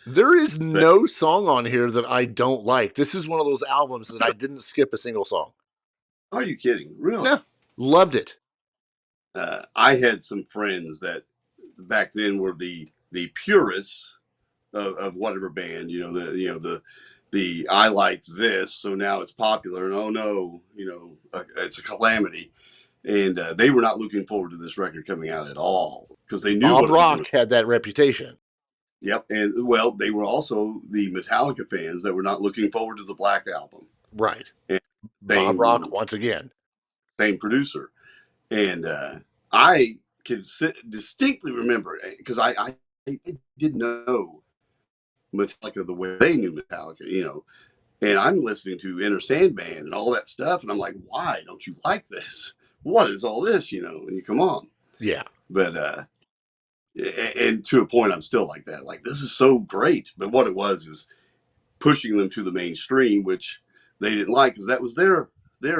There is no song on here that I don't like. This is one of those albums that I didn't skip a single song. Are you kidding? Really? No. Loved it. I had some friends that back then were the purists of whatever band, the I like this, so now it's popular, and oh no, it's a calamity. And they were not looking forward to this record coming out at all because they knew Bob what Rock had that reputation. Yep, and well, they were also the Metallica fans that were not looking forward to the Black Album. Right. And Bob Rock once again. Same producer, and I can distinctly remember because I didn't know Metallica the way they knew Metallica, you know. And I'm listening to Enter Sandman and all that stuff, and I'm like, why don't you like this? What is all this, you know? And you come on, yeah. But and to a point, I'm still like that. Like, this is so great. But what it was pushing them to the mainstream, which they didn't like because that was their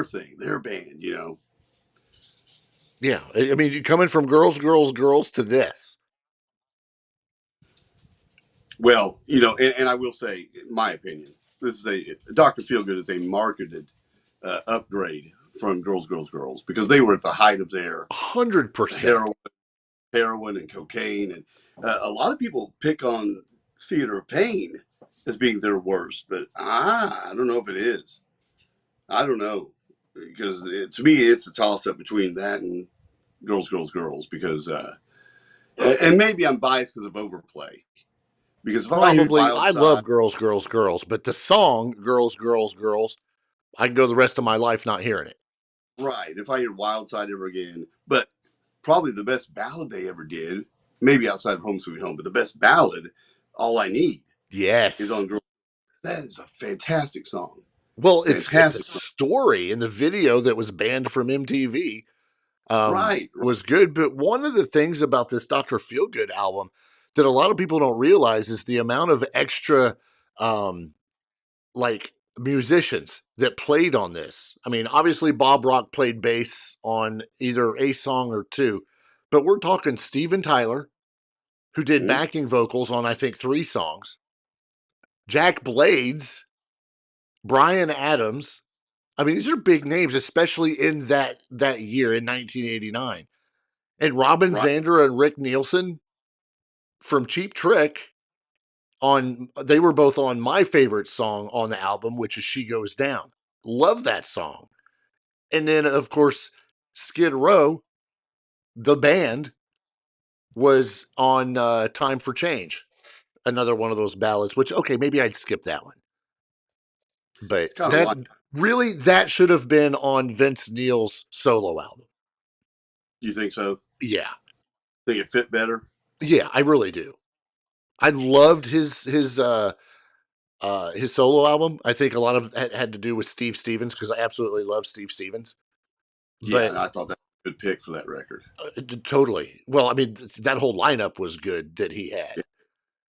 thing, their band, you know. Yeah, I mean, coming from girls to this. Well, you know, and I will say, in my opinion, this is Dr. Feelgood is a marketed upgrade from Girls because they were at the height of their 100% heroin and cocaine, and a lot of people pick on Theater of Pain as being their worst, but I don't know if it is. I don't know, because to me it's a toss up between that and Girls because and maybe I'm biased because of overplay. Because if probably I love Girls, but the song Girls, I can go the rest of my life not hearing it. Right. If I hear Wild Side ever again, but probably the best ballad they ever did, maybe outside of Home Sweet Home, but the best ballad, All I Need, is on Girls. That is a fantastic song. Well, it's a story in the video that was banned from MTV. Right. Was good, but one of the things about this Dr. Feelgood album that a lot of people don't realize is the amount of extra like musicians that played on this. I mean, obviously Bob Rock played bass on either a song or two, but we're talking Steven Tyler, who did backing vocals on I think 3 songs, Jack Blades, Bryan Adams. I mean, these are big names, especially in that year in 1989. And Robin Zander and Rick Nielsen from Cheap Trick they were both on my favorite song on the album, which is She Goes Down. Love that song. And then, of course, Skid Row, the band, was on Time for Change. Another one of those ballads, which, okay, maybe I'd skip that one. But that should have been on Vince Neil's solo album. Do you think so? Yeah. Think it fit better? Yeah, I really do. I loved his solo album. I think a lot of it had to do with Steve Stevens because I absolutely love Steve Stevens. Yeah, and I thought that was a good pick for that record. Totally. Well, I mean, that whole lineup was good that he had.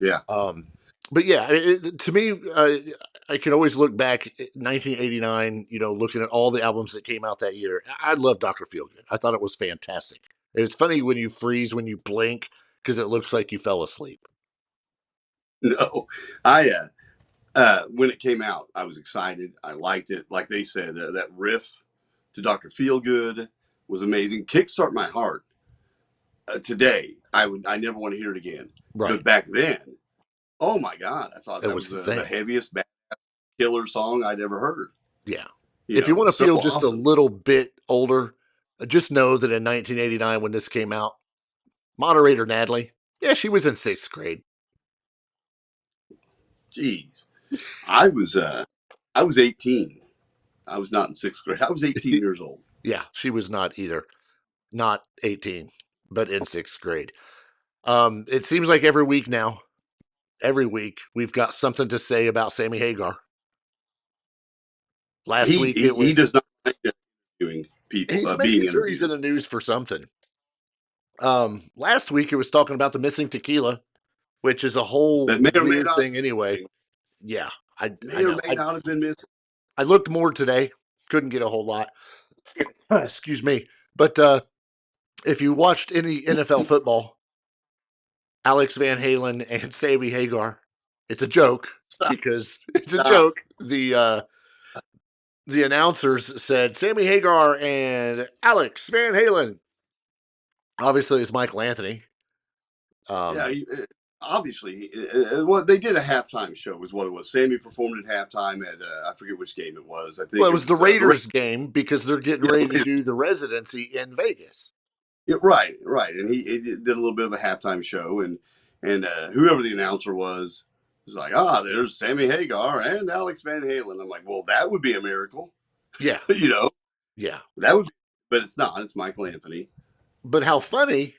Yeah. But yeah, to me, I can always look back at 1989, you know, looking at all the albums that came out that year. I love Dr. Feelgood. I thought it was fantastic. It's funny when you freeze, when you blink, because it looks like you fell asleep. No, when it came out, I was excited. I liked it. Like they said, that riff to Dr. Feelgood was amazing. Kickstart My Heart. Today, I never want to hear it again. Right. But back then, oh my God, I thought that was the heaviest killer song I'd ever heard. Yeah. If you want to feel just a little bit older, just know that in 1989, when this came out, moderator Natalie, yeah, she was in 6th grade. Jeez. I was 18. I was not in 6th grade. I was 18 years old. Yeah, she was not either. Not 18, but in 6th grade. It seems like every week we've got something to say about Sammy Hagar. Last week it was, he does not like doing people. He's making sure he's in the news for something. Last week it was talking about the missing tequila, which is a whole weird thing anyway. Yeah, I may or may not have been missing. I looked more today. Couldn't get a whole lot. Excuse me. But if you watched any NFL football, Alex Van Halen and Sammy Hagar, it's a joke because it's a joke. The announcers said Sammy Hagar and Alex Van Halen. Obviously, it's Michael Anthony. Yeah, obviously, well, they did a halftime show, was what it was. Sammy performed at halftime at I forget which game it was. I think Well, it was the Raiders game because they're getting ready to do the residency in Vegas. Yeah, right. And he did a little bit of a halftime show, and whoever the announcer was like, there's Sammy Hagar and Alex Van Halen. I'm like, well, that would be a miracle. Yeah. Yeah. That would be, but it's not. It's Michael Anthony. But how funny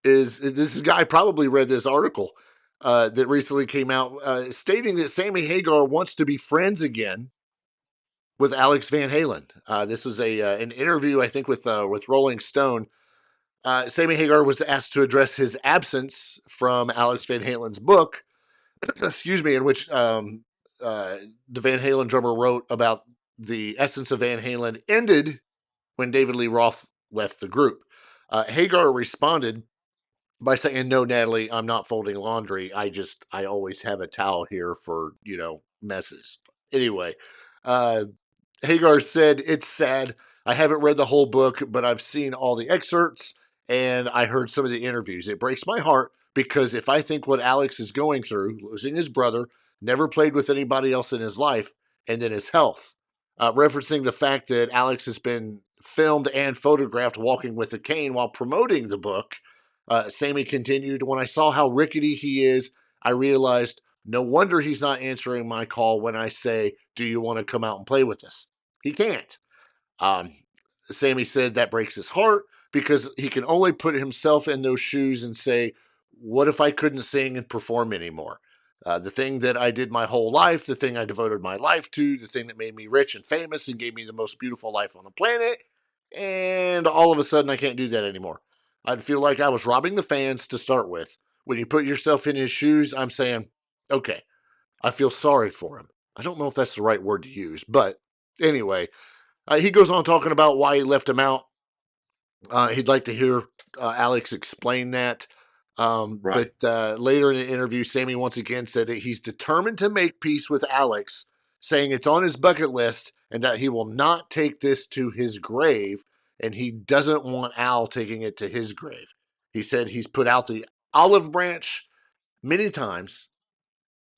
is this guy probably read this article that recently came out stating that Sammy Hagar wants to be friends again with Alex Van Halen. This was an interview, I think, with Rolling Stone. Sammy Hagar was asked to address his absence from Alex Van Halen's book, excuse me, in which the Van Halen drummer wrote about the essence of Van Halen ended when David Lee Roth left the group. Hagar responded by saying, "No, Natalie, I'm not folding laundry. I always have a towel here for, messes." Anyway, Hagar said, "It's sad. I haven't read the whole book, but I've seen all the excerpts and I heard some of the interviews. It breaks my heart because if I think what Alex is going through, losing his brother, never played with anybody else in his life, and then his health," referencing the fact that Alex has been filmed and photographed walking with a cane while promoting the book. Sammy continued, "When I saw how rickety he is, I realized no wonder he's not answering my call when I say, 'Do you want to come out and play with us?' He can't." Sammy said that breaks his heart because he can only put himself in those shoes and say, what if I couldn't sing and perform anymore? The thing that I did my whole life, the thing I devoted my life to, the thing that made me rich and famous and gave me the most beautiful life on the planet, and all of a sudden I can't do that anymore. I'd feel like I was robbing the fans to start with. When you put yourself in his shoes, I'm saying, okay, I feel sorry for him. I don't know if that's the right word to use, but anyway, he goes on talking about why he left him out. He'd like to hear Alex explain that. Right. But later in the interview, Sammy once again said that he's determined to make peace with Alex, saying it's on his bucket list and that he will not take this to his grave, and he doesn't want Al taking it to his grave. He said he's put out the olive branch many times,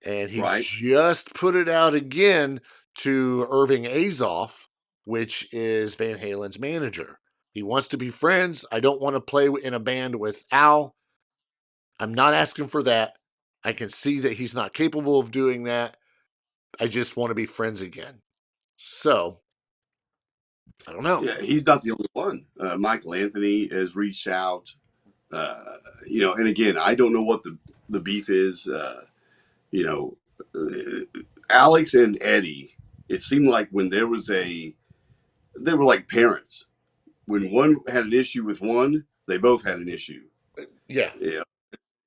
and he just put it out again to Irving Azoff, which is Van Halen's manager. He wants to be friends. I don't want to play in a band with Al. I'm not asking for that. I can see that he's not capable of doing that. I just want to be friends again. So, I don't know. Yeah, he's not the only one. Michael Anthony has reached out. And again, I don't know what the beef is. Alex and Eddie, it seemed like when they were like parents. When one had an issue with one, they both had an issue. Yeah.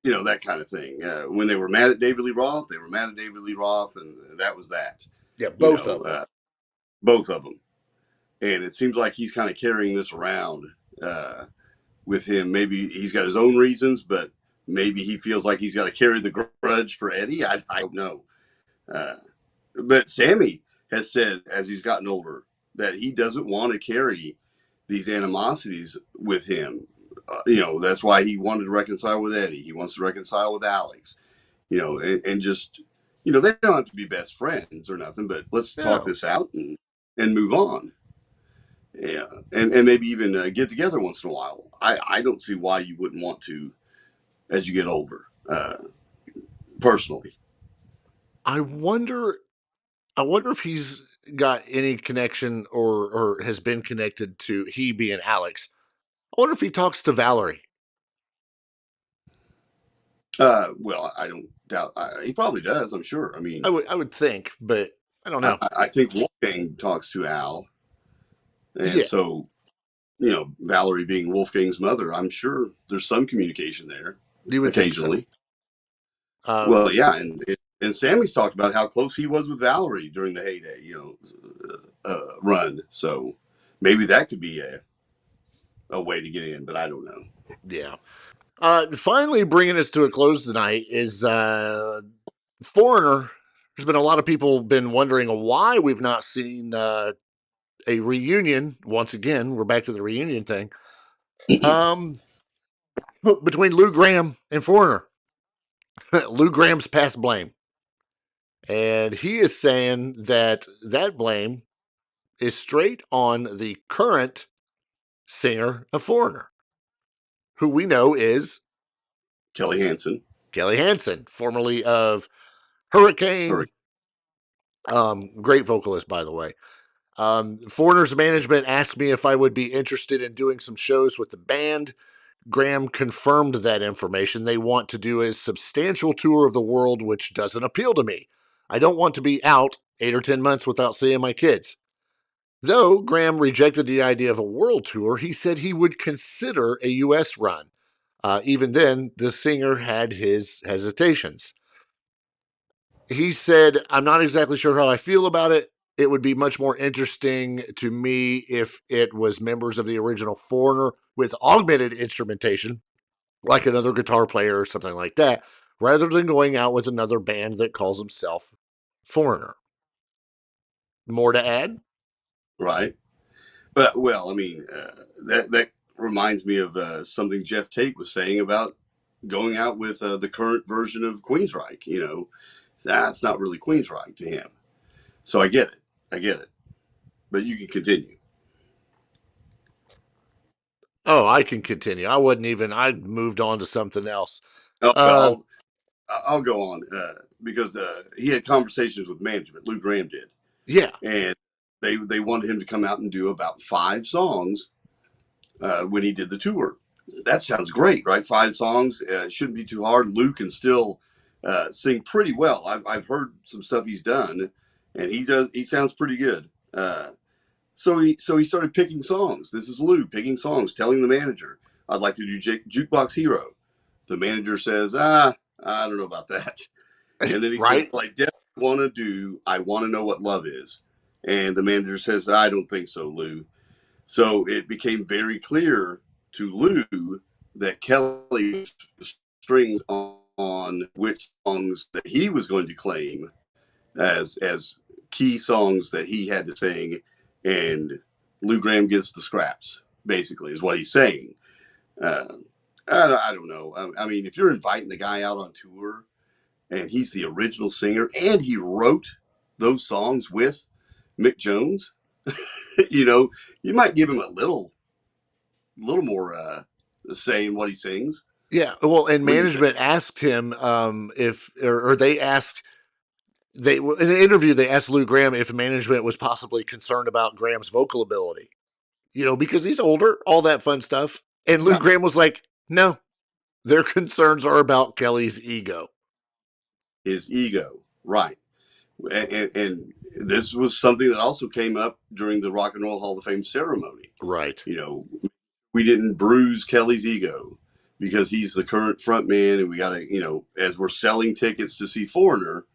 That kind of thing. When they were mad at David Lee Roth, they were mad at David Lee Roth, and that was that. Yeah, both of them. Both of them. And it seems like he's kind of carrying this around with him. Maybe he's got his own reasons, but maybe he feels like he's got to carry the grudge for Eddie. I don't know. But Sammy has said, as he's gotten older, that he doesn't want to carry these animosities with him. That's why he wanted to reconcile with Eddie. He wants to reconcile with Alex. And just, they don't have to be best friends or nothing, but let's talk this out and move on. Yeah, and maybe even get together once in a while. I don't see why you wouldn't want to as you get older, personally. I wonder if he's got any connection or has been connected to he being Alex. I wonder if he talks to Valerie. Well, I don't doubt he probably does. I'm sure. I mean, I would think, but I don't know. I think Wolfgang talks to Al, and so Valerie being Wolfgang's mother, I'm sure there's some communication there. You would occasionally. So. Well, yeah, and Sammy's talked about how close he was with Valerie during the heyday, run. So maybe that could be a way to get in, but I don't know. Yeah. Finally, bringing us to a close tonight is Foreigner. There's been a lot of people been wondering why we've not seen a reunion. Once again, we're back to the reunion thing. Between Lou Gramm and Foreigner. Lou Graham's passed blame. And he is saying that blame is straight on the current singer of Foreigner, who we know is Kelly Hansen. Kelly Hansen, formerly of Hurricane. Great vocalist, by the way. Foreigner's management asked me if I would be interested in doing some shows with the band. Graham confirmed that information. They want to do a substantial tour of the world, which doesn't appeal to me. I don't want to be out 8 or 10 months without seeing my kids. Though Graham rejected the idea of a world tour, he said he would consider a U.S. run. Even then, the singer had his hesitations. He said, I'm not exactly sure how I feel about it. It would be much more interesting to me if it was members of the original Foreigner with augmented instrumentation, like another guitar player or something like that, rather than going out with another band that calls himself Foreigner. More to add? Right. But, well, I mean, that reminds me of something Jeff Tate was saying about going out with the current version of Queensryche. You know, that's not really Queensryche to him. So I get it. But you can continue. Oh, I can continue. I moved on to something else. Oh, well, I'll go on because he had conversations with management. Lou Graham did. Yeah. And they wanted him to come out and do about 5 songs when he did the tour. That sounds great, right? 5 songs. Shouldn't be too hard. Lou can still sing pretty well. I've heard some stuff he's done, and he sounds pretty good. So he started picking songs. This is Lou picking songs, telling the manager, I'd like to do Jukebox Hero. The manager says, I don't know about that. And then he right? says, I definitely want to do I Want to Know What Love Is. And the manager says, I don't think so, Lou. So it became very clear to Lou that Kelly strings on which songs that he was going to claim as key songs that he had to sing, and Lou Graham gets the scraps, basically, is what he's saying. I don't know. I mean, if you're inviting the guy out on tour and he's the original singer and he wrote those songs with Mick Jones, you know, you might give him a little more say in what he sings. Yeah. Well, and management asked him if, or they asked, in an interview, they asked Lou Graham if management was possibly concerned about Graham's vocal ability, you know, because he's older, all that fun stuff. And Lou Graham was like, no, their concerns are about Kelly's ego. His ego, right. And this was something that also came up during the Rock and Roll Hall of Fame ceremony. Right. You know, we didn't bruise Kelly's ego because he's the current front man, and we got to, you know, as we're selling tickets to see Foreigner,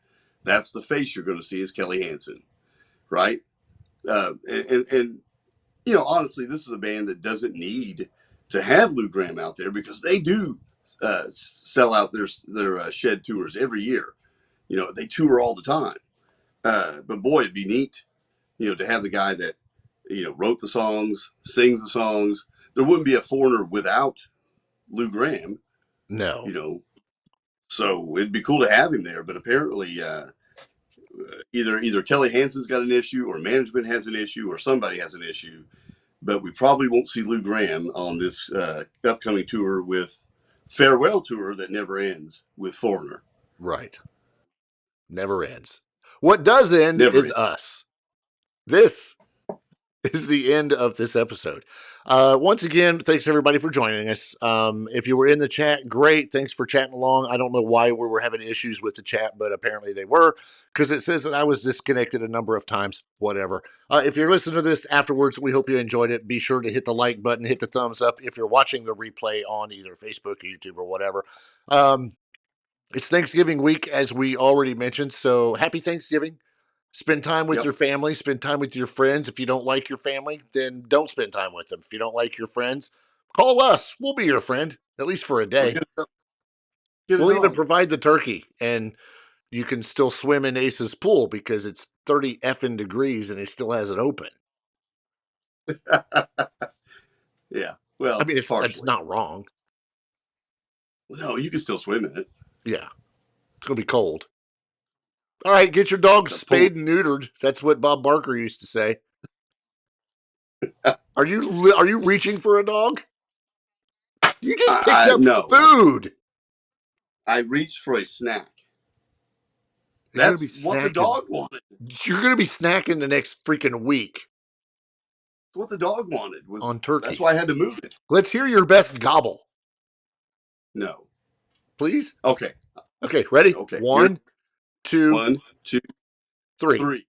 that's the face you're going to see is Kelly Hansen, right? And you know, honestly, this is a band that doesn't need to have Lou Graham out there because they do sell out their shed tours every year. You know, they tour all the time. But boy, it'd be neat, you know, to have the guy that, you know, wrote the songs, sings the songs. There wouldn't be a Foreigner without Lou Graham. No. You know, so it'd be cool to have him there. But apparently, either Kelly Hansen's got an issue, or management has an issue, or somebody has an issue. But we probably won't see Lou Graham on this upcoming tour with farewell tour that never ends with Foreigner. Right. Never ends. What does end is us. This is the end of this episode. Once again, thanks everybody for joining us. If you were in the chat, great. Thanks for chatting along. I don't know why we were having issues with the chat, but apparently they were, because it says that I was disconnected a number of times. Whatever. If you're listening to this afterwards, we hope you enjoyed it. Be sure to hit the like button, hit the thumbs up if you're watching the replay on either Facebook, YouTube, or whatever. It's Thanksgiving week, as we already mentioned, so happy Thanksgiving. Spend time with your family. Spend time with your friends. If you don't like your family, then don't spend time with them. If you don't like your friends, call us. We'll be your friend, at least for a day. We'll even provide the turkey, and you can still swim in Ace's pool because it's 30 effing degrees and he still has it open. Yeah. Well, I mean, it's not wrong. No, you can still swim in it. Yeah. It's going to be cold. All right, get your dog The spayed and neutered. That's what Bob Barker used to say. Are you reaching for a dog? You just picked up no. food. I reached for a snack. You're gonna That's be what the snacking. dog wanted. You're going to be snacking the next freaking week That's what the dog wanted. Was on turkey. That's why I had to move it. Let's hear your best gobble. No. Please? Okay. Okay, ready? Okay. One, two, 1, 2, three. 3.